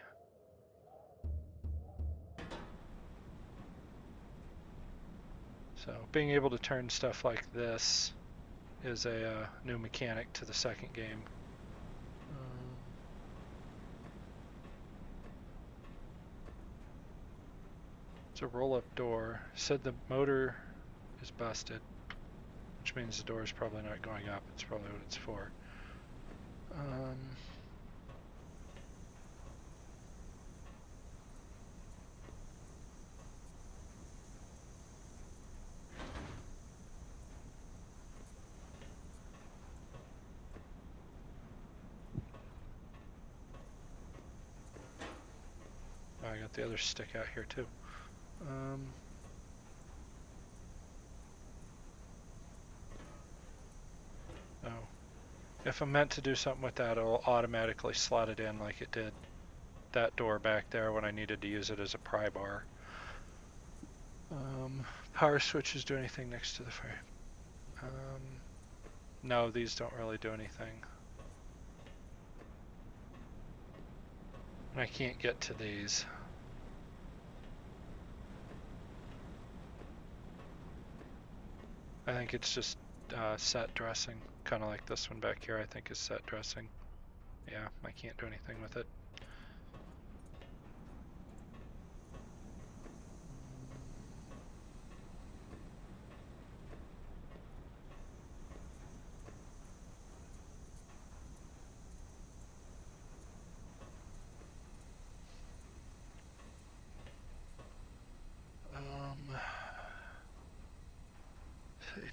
S1: So being able to turn stuff like this is a new mechanic to the second game. It's a roll-up door. Said the motor is busted, which means the door is probably not going up. It's probably what it's for. I got the other stick out here too. Oh. If I'm meant to do something with that, it'll automatically slot it in like it did that door back there when I needed to use it as a pry bar. Power switches do anything next to the frame? No, these don't really do anything. And I can't get to these. I think it's just set dressing, kind of like this one back here I think is set dressing. Yeah, I can't do anything with it.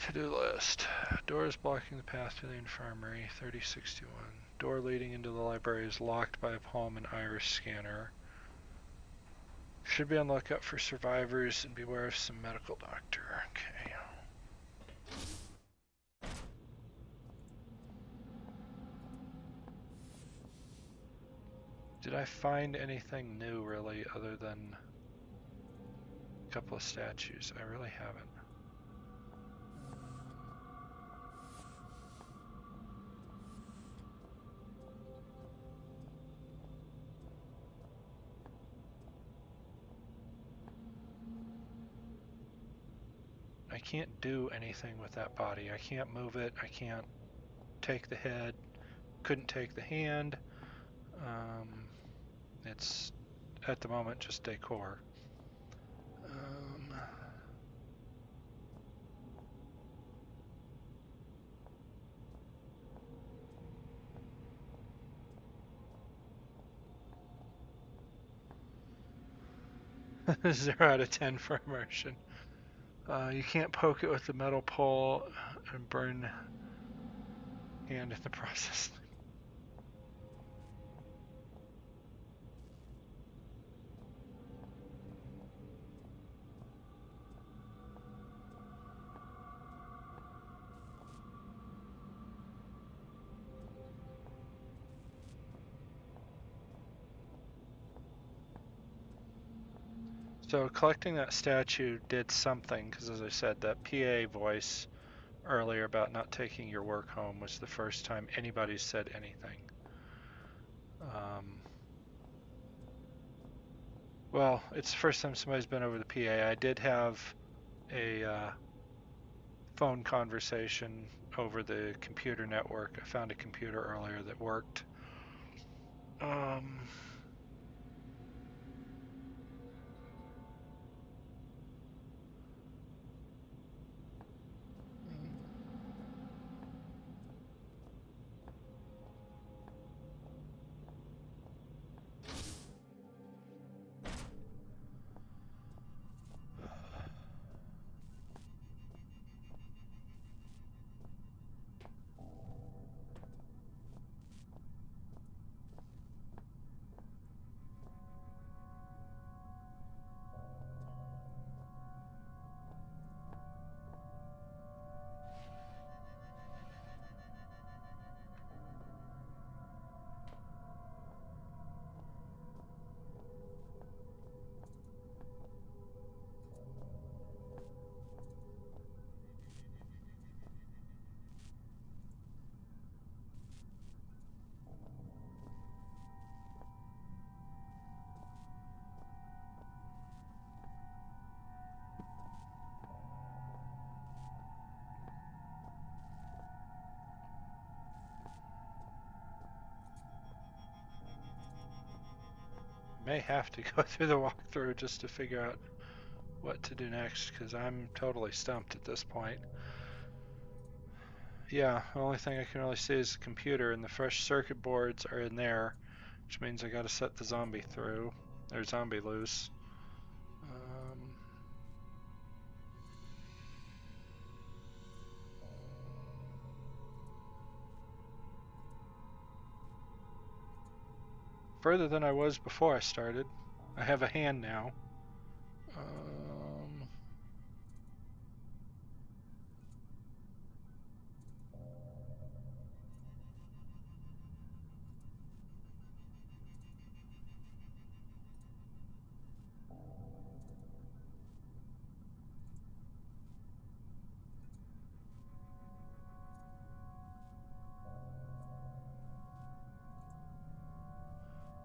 S1: To-do list. Doors blocking the path to the infirmary, 3061. Door leading into the library is locked by a palm and iris scanner. Should be on lookout for survivors and beware of some medical doctor. Okay. Did I find anything new really other than a couple of statues? I really haven't. I can't do anything with that body. I can't move it. I can't take the head. Couldn't take the hand. It's at the moment just decor. Zero out of 10 for immersion. You can't poke it with the metal pole and burn hand in the process. So collecting that statue did something, because as I said, that PA voice earlier about not taking your work home was the first time anybody said anything. Well, it's the first time somebody's been over the PA. I did have a phone conversation over the computer network. I found a computer earlier that worked. May have to go through the walkthrough just to figure out what to do next, because I'm totally stumped at this point. Yeah, the only thing I can really see is the computer, and the fresh circuit boards are in there, which means I gotta set the zombie through, or zombie loose. Further than I was before I started. I have a hand now.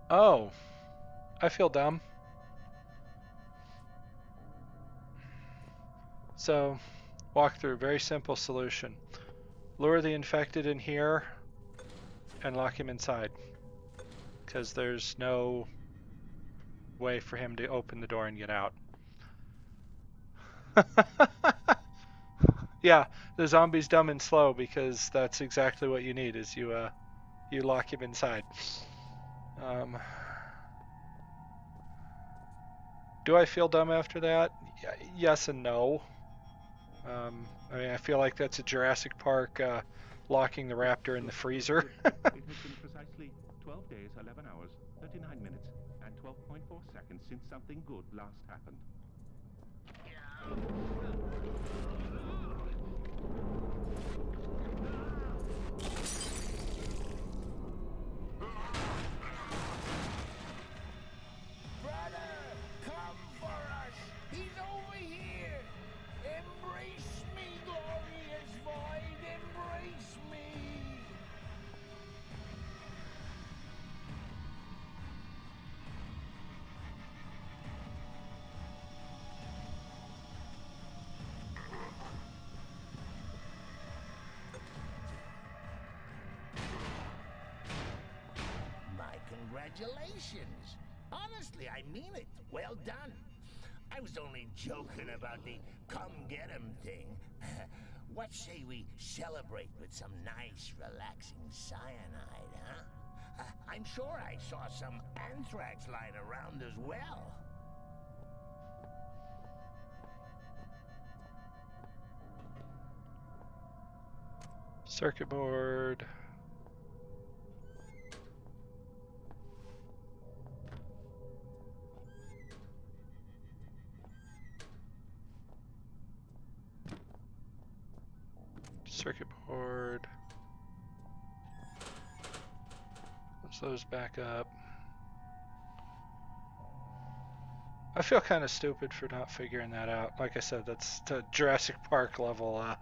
S1: Oh, I feel dumb. So, walkthrough, very simple solution. Lure the infected in here and lock him inside, because there's no way for him to open the door and get out. Yeah, the zombie's dumb and slow, because that's exactly what you need, is you lock him inside. Do I feel dumb after that? Yes and no. I mean, I feel like that's a Jurassic Park locking the raptor in the freezer.
S2: It has been precisely 12 days, 11 hours, 39 minutes, and 12.4 seconds since something good last happened.
S3: Brother, come for us! He's over here! Embrace me, glorious void! Embrace me! My congratulations! Honestly, I mean it. Well done. I was only joking about the come get 'em thing. What say we celebrate with some nice, relaxing cyanide, huh? I'm sure I saw some anthrax lying around as well.
S1: Circuit board. Circuit board. Let's those back up. I feel kind of stupid for not figuring that out. Like I said, that's the Jurassic Park level. I'll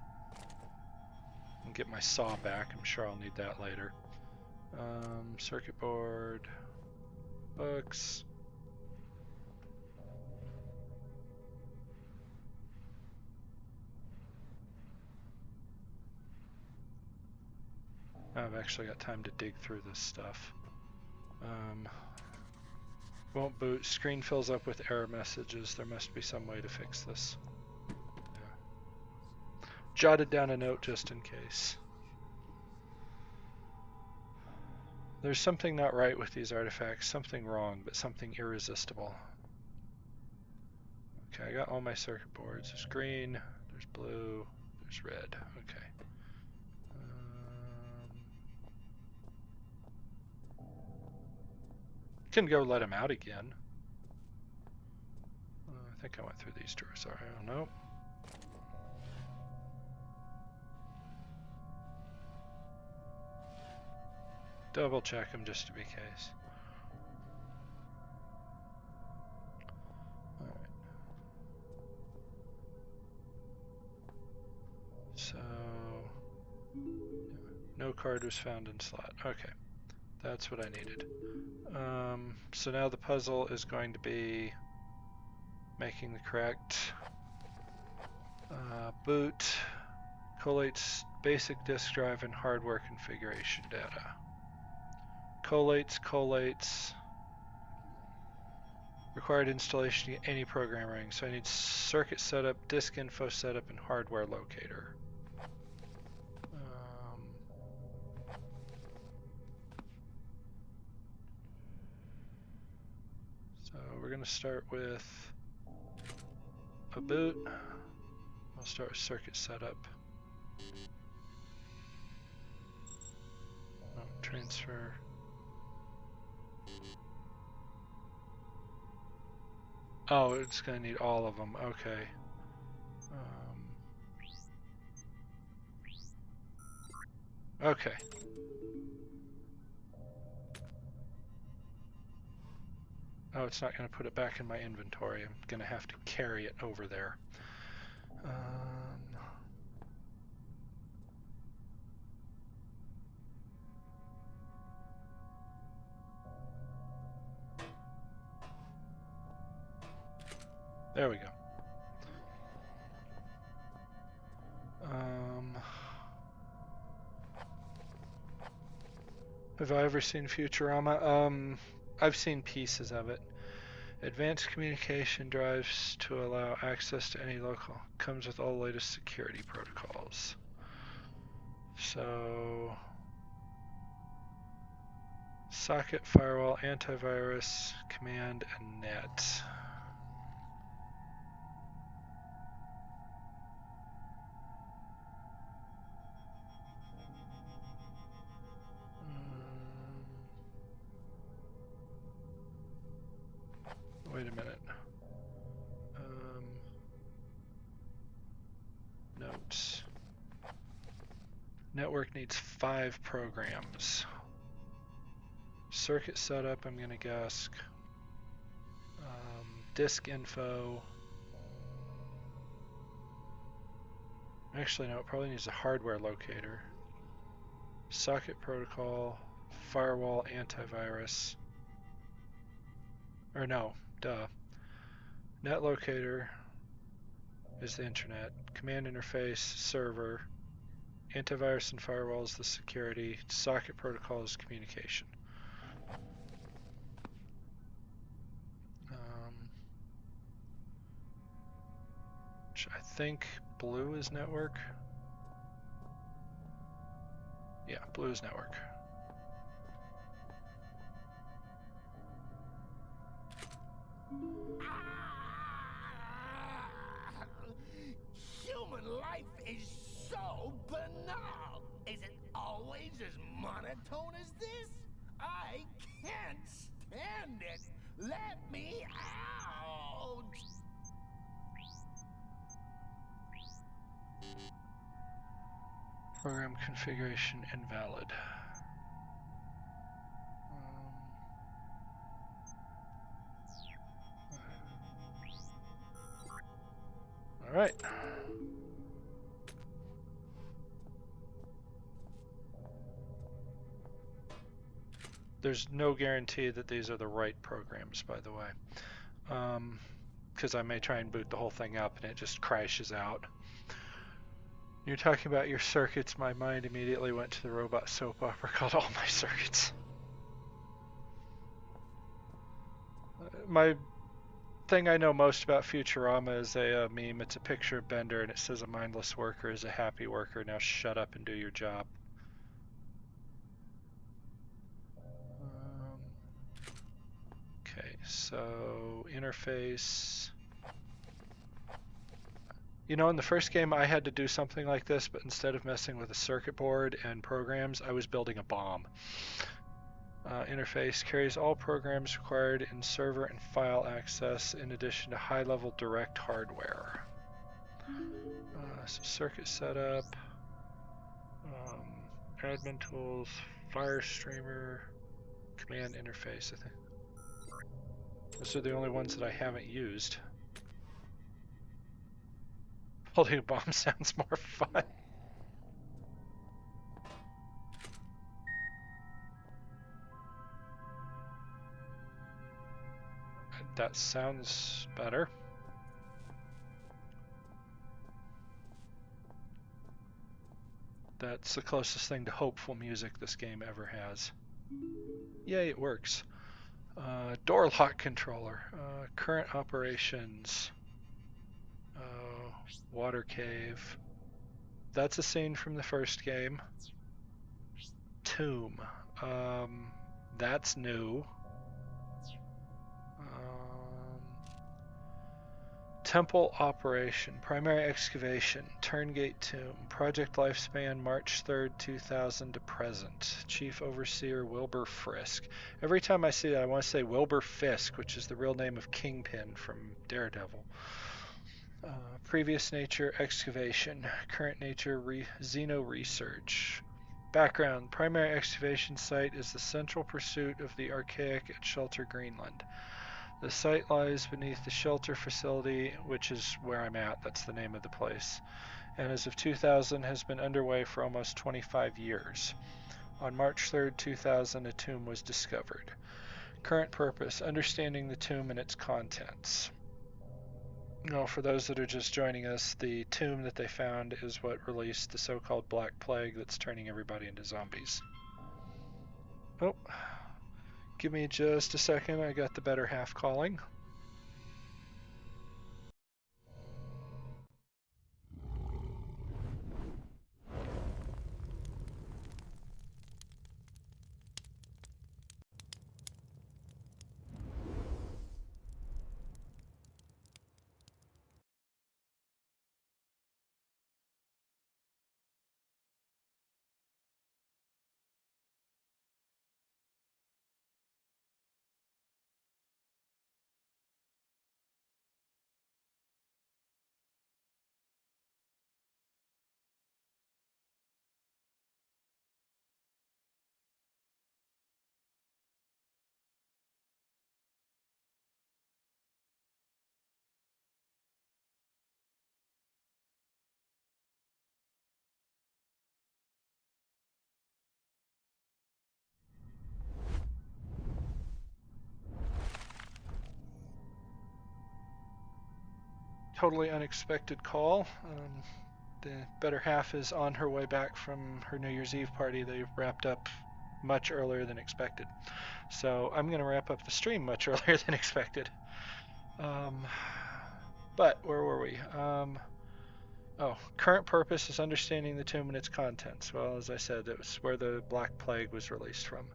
S1: get my saw back. I'm sure I'll need that later. Circuit board, books. I've actually got time to dig through this stuff. Won't boot. Screen fills up with error messages. There must be some way to fix this. Yeah. Jotted down a note just in case. There's something not right with these artifacts. Something wrong, but something irresistible. Okay, I got all my circuit boards. There's green, there's blue, there's red. Okay. Can go let him out again. I think I went through these drawers. Sorry, I don't know. Double check them just to be case. Alright. So, no card was found in slot. Okay, that's what I needed. So now the puzzle is going to be making the correct boot, collates basic disk drive and hardware configuration data. Collates, required installation to get any program running. So I need circuit setup, disk info setup, and hardware locator. So we're going to start with a boot. I'll start with circuit setup. Transfer. Oh, it's going to need all of them. Okay. Okay. Oh, it's not going to put it back in my inventory. I'm going to have to carry it over there. There we go. Have I ever seen Futurama? I've seen pieces of it. Advanced communication drives to allow access to any local. Comes with all the latest security protocols. So, socket, firewall, antivirus, command, and net. Wait a minute. Notes. Network needs 5 programs. Circuit setup, I'm gonna guess. Disk info. Actually, no, it probably needs a hardware locator. Socket protocol, firewall, antivirus. Or no, duh. Net locator is the internet. Command interface, server. Antivirus and firewall is the security. Socket protocol is communication. Which I think blue is network. Yeah, blue is network.
S3: Human life is so banal. Is it always as monotone as this? I can't stand it. Let me out.
S1: Program configuration invalid. Alright. There's no guarantee that these are the right programs, by the way. Because I may try and boot the whole thing up and it just crashes out. You're talking about your circuits, my mind immediately went to the robot soap opera called All My Circuits. My thing I know most about Futurama is a meme. It's a picture of Bender and it says a mindless worker is a happy worker. Now shut up and do your job. Okay, so interface. You know, in the first game I had to do something like this, but instead of messing with a circuit board and programs, I was building a bomb. Interface carries all programs required in server and file access in addition to high-level direct hardware. So circuit setup, admin tools, fire streamer, command interface, I think. Those are the only ones that I haven't used. Holding a bomb sounds more fun. That sounds better. That's the closest thing to hopeful music this game ever has. Yay, it works. Door lock controller. Current operations. Water cave. That's a scene from the first game. Tomb. That's new. Temple operation, primary excavation, Turngate Tomb, project lifespan March 3rd, 2000 to present. Chief Overseer Wilbur Frisk. Every time I see that, I want to say Wilbur Fisk, which is the real name of Kingpin from Daredevil. Previous nature, excavation. Current nature, Xeno research. Background, primary excavation site is the central pursuit of the archaic at Shelter Greenland. The site lies beneath the shelter facility, which is where I'm at, that's the name of the place, and as of 2000 has been underway for almost 25 years. On March 3rd, 2000, a tomb was discovered. Current purpose, understanding the tomb and its contents. Now, for those that are just joining us, the tomb that they found is what released the so-called Black Plague that's turning everybody into zombies. Oh. Give me just a second, I got the better half calling. Totally unexpected call. The better half is on her way back from her New Year's Eve party. They wrapped up much earlier than expected. So I'm going to wrap up the stream much earlier than expected. But where were we? Current purpose is understanding the tomb and its contents. Well, as I said, it was where the Black Plague was released from.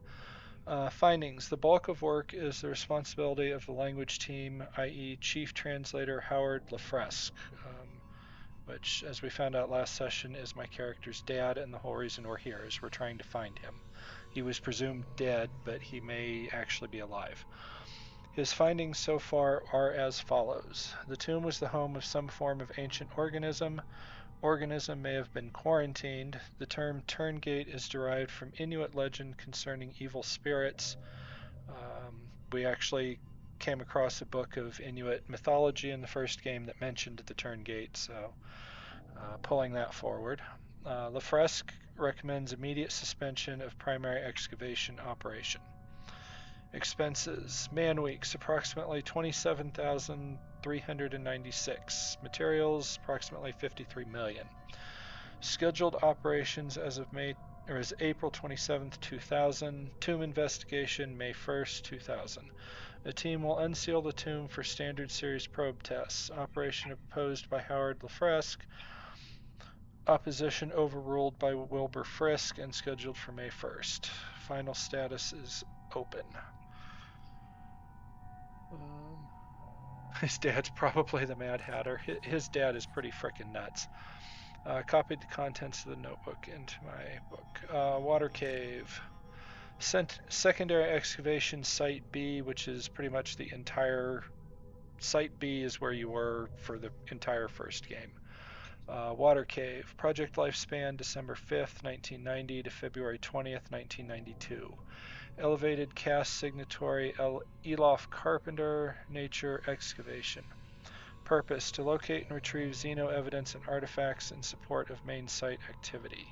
S1: Findings. The bulk of work is the responsibility of the language team, i.e. Chief Translator Howard Lafresque, which, as we found out last session, is my character's dad, and the whole reason we're here is we're trying to find him. He was presumed dead, but he may actually be alive. His findings so far are as follows. The tomb was the home of some form of ancient organism. Organism may have been quarantined. The term Turngate is derived from Inuit legend concerning evil spirits. We actually came across a book of Inuit mythology in the first game that mentioned the turn gate, so pulling that forward. Lefresque recommends immediate suspension of primary excavation operation. Expenses: man weeks approximately 27,396. Materials approximately 53 million. Scheduled operations as of April 27th, 2000. Tomb investigation May 1st, 2000. The team will unseal the tomb for standard series probe tests. Operation opposed by Howard Lefresque. Opposition overruled by Wilbur Frisk and scheduled for May 1st. Final status is open. His dad's probably the Mad Hatter. His dad is pretty frickin' nuts. Copied the contents of the notebook into my book. Water cave. Secondary excavation site B, which is pretty much the entire site B is where you were for the entire first game. Water cave. Project lifespan December 5th, 1990 to February 20th, 1992. Elevated cast signatory Elof Carpenter. Nature excavation. Purpose: to locate and retrieve Xeno evidence and artifacts in support of main site activity.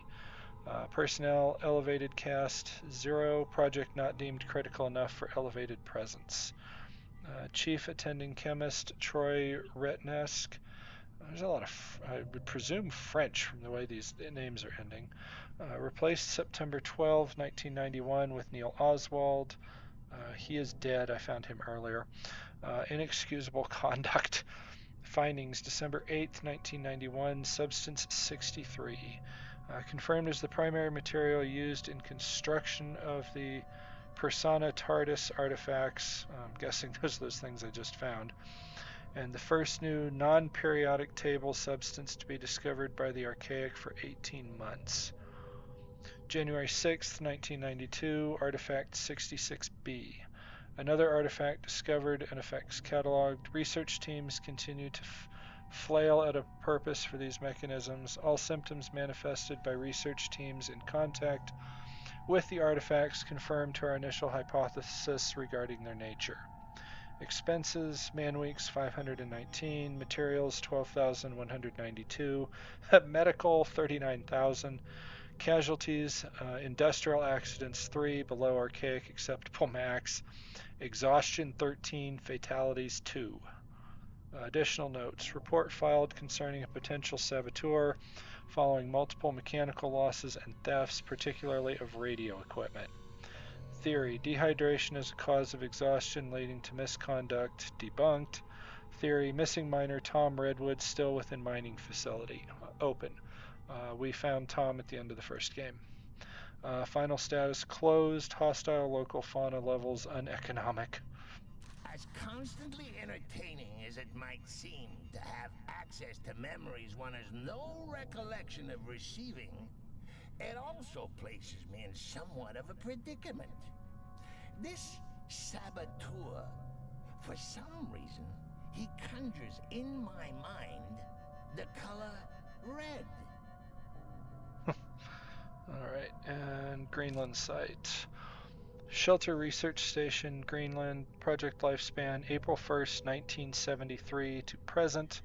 S1: Personnel: elevated cast 0. Project not deemed critical enough for elevated presence. Chief attending chemist Troy Retnesk. There's a lot of, I would presume, French from the way these names are ending. Replaced September 12, 1991 with Neil Oswald. He is dead. I found him earlier. Inexcusable conduct. Findings December 8, 1991. Substance 63. Confirmed as the primary material used in construction of the Persona TARDIS artifacts. I'm guessing those are those things I just found. And the first new non-periodic table substance to be discovered by the Archaic for 18 months. January 6, 1992, Artifact 66B. Another artifact discovered and effects cataloged. Research teams continue to flail at a purpose for these mechanisms. All symptoms manifested by research teams in contact with the artifacts confirmed to our initial hypothesis regarding their nature. Expenses: man weeks 519, materials 12,192, medical 39,000, casualties: industrial accidents 3, below Archaic acceptable max, exhaustion 13, fatalities 2. Additional notes: report filed concerning a potential saboteur following multiple mechanical losses and thefts, particularly of radio equipment. Theory: dehydration is a cause of exhaustion leading to misconduct. Debunked. Theory: missing miner Tom Redwood still within mining facility. Open. We found Tom at the end of the first game. Final status closed. Hostile local fauna levels uneconomic.
S3: As constantly entertaining as it might seem to have access to memories one has no recollection of receiving, it also places me in somewhat of a predicament. This saboteur, for some reason, he conjures in my mind the color red.
S1: Alright, and Greenland site. Shelter Research Station, Greenland. Project lifespan April 1st, 1973 to present.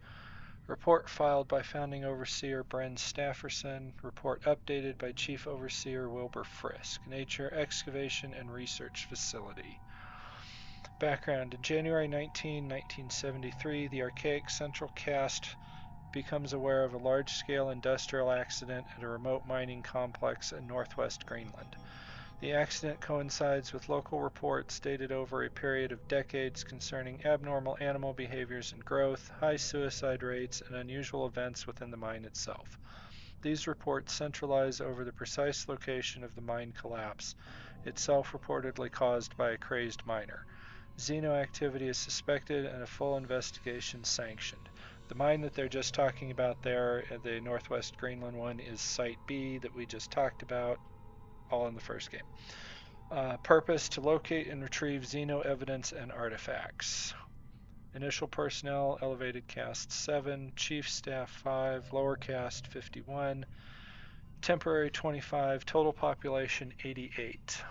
S1: Report filed by Founding Overseer Bren Stafferson. Report updated by Chief Overseer Wilbur Frisk. Nature: excavation and research facility. Background: in January 19, 1973, the Archaic Central Cast becomes aware of a large-scale industrial accident at a remote mining complex in northwest Greenland. The accident coincides with local reports dated over a period of decades concerning abnormal animal behaviors and growth, high suicide rates, and unusual events within the mine itself. These reports centralize over the precise location of the mine collapse, itself reportedly caused by a crazed miner. Xeno activity is suspected and a full investigation sanctioned. The mine that they're just talking about there, the Northwest Greenland one, is Site B that we just talked about, all in the first game. Purpose: to locate and retrieve Xeno evidence and artifacts. Initial personnel: elevated cast 7, chief staff 5, lower cast 51, temporary 25, total population 88.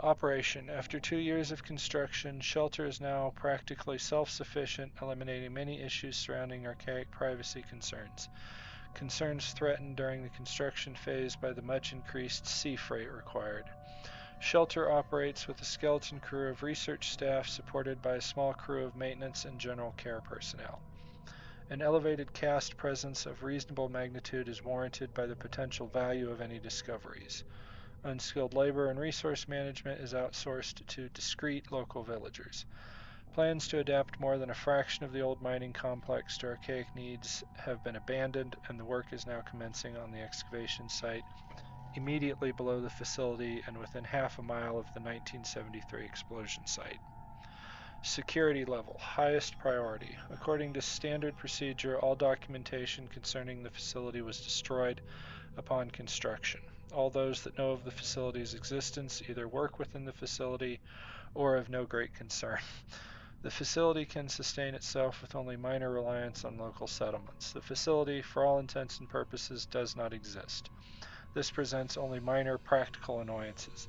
S1: Operation. After 2 years of construction, shelter is now practically self-sufficient, eliminating many issues surrounding archaic privacy concerns. Concerns threatened during the construction phase by the much increased sea freight required. Shelter operates with a skeleton crew of research staff supported by a small crew of maintenance and general care personnel. An elevated caste presence of reasonable magnitude is warranted by the potential value of any discoveries. Unskilled labor and resource management is outsourced to discreet local villagers. Plans to adapt more than a fraction of the old mining complex to archaic needs have been abandoned, and the work is now commencing on the excavation site immediately below the facility and within half a mile of the 1973 explosion site. Security level, highest priority. According to standard procedure, all documentation concerning the facility was destroyed upon construction. All those that know of the facility's existence either work within the facility or have no great concern. The facility can sustain itself with only minor reliance on local settlements. The facility, for all intents and purposes, does not exist. This presents only minor practical annoyances.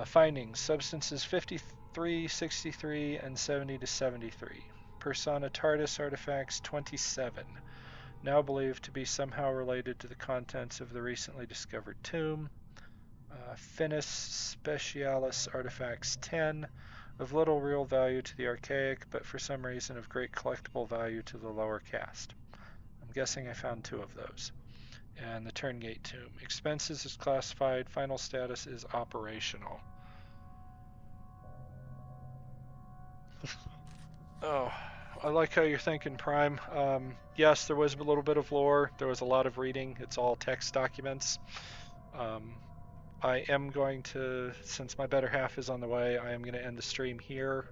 S1: Findings: substances 53, 63, and 70 to 73. Persona TARDIS artifacts 27. Now believed to be somehow related to the contents of the recently discovered tomb. Finis Specialis artifacts 10, of little real value to the archaic, but for some reason of great collectible value to the lower caste. I'm guessing I found 2 of those. And the Turngate tomb. Expenses is classified, final status is operational. Oh, I like how you're thinking, Prime. Yes, there was a little bit of lore. There was a lot of reading. It's all text documents. I am going to, since my better half is on the way, I am going to end the stream here.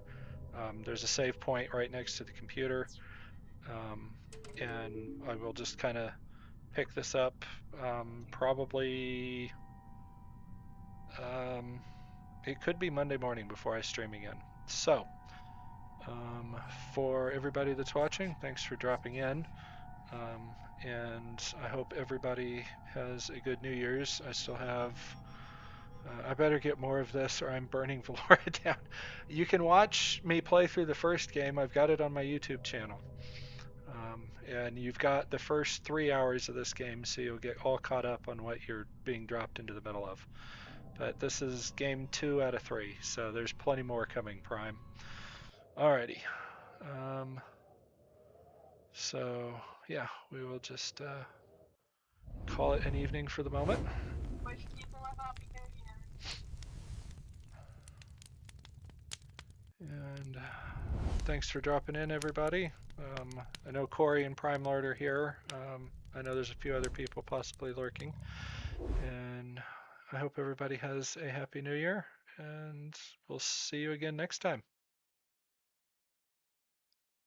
S1: There's a save point right next to the computer. And I will just kind of pick this up probably. It could be Monday morning before I stream again. So, for everybody that's watching, thanks for dropping in. And I hope everybody has a good New Year's. I still have. I better get more of this or I'm burning Valora down. You can watch me play through the first game. I've got it on my YouTube channel. And you've got the first 3 hours of this game, so you'll get all caught up on what you're being dropped into the middle of. But this is game 2 out of 3, so there's plenty more coming, Prime. Alrighty. So, yeah, we will just call it an evening for the moment. And thanks for dropping in, everybody. I know Corey and Prime Lord are here. I know there's a few other people possibly lurking. And I hope everybody has a happy new year, and we'll see you again next time.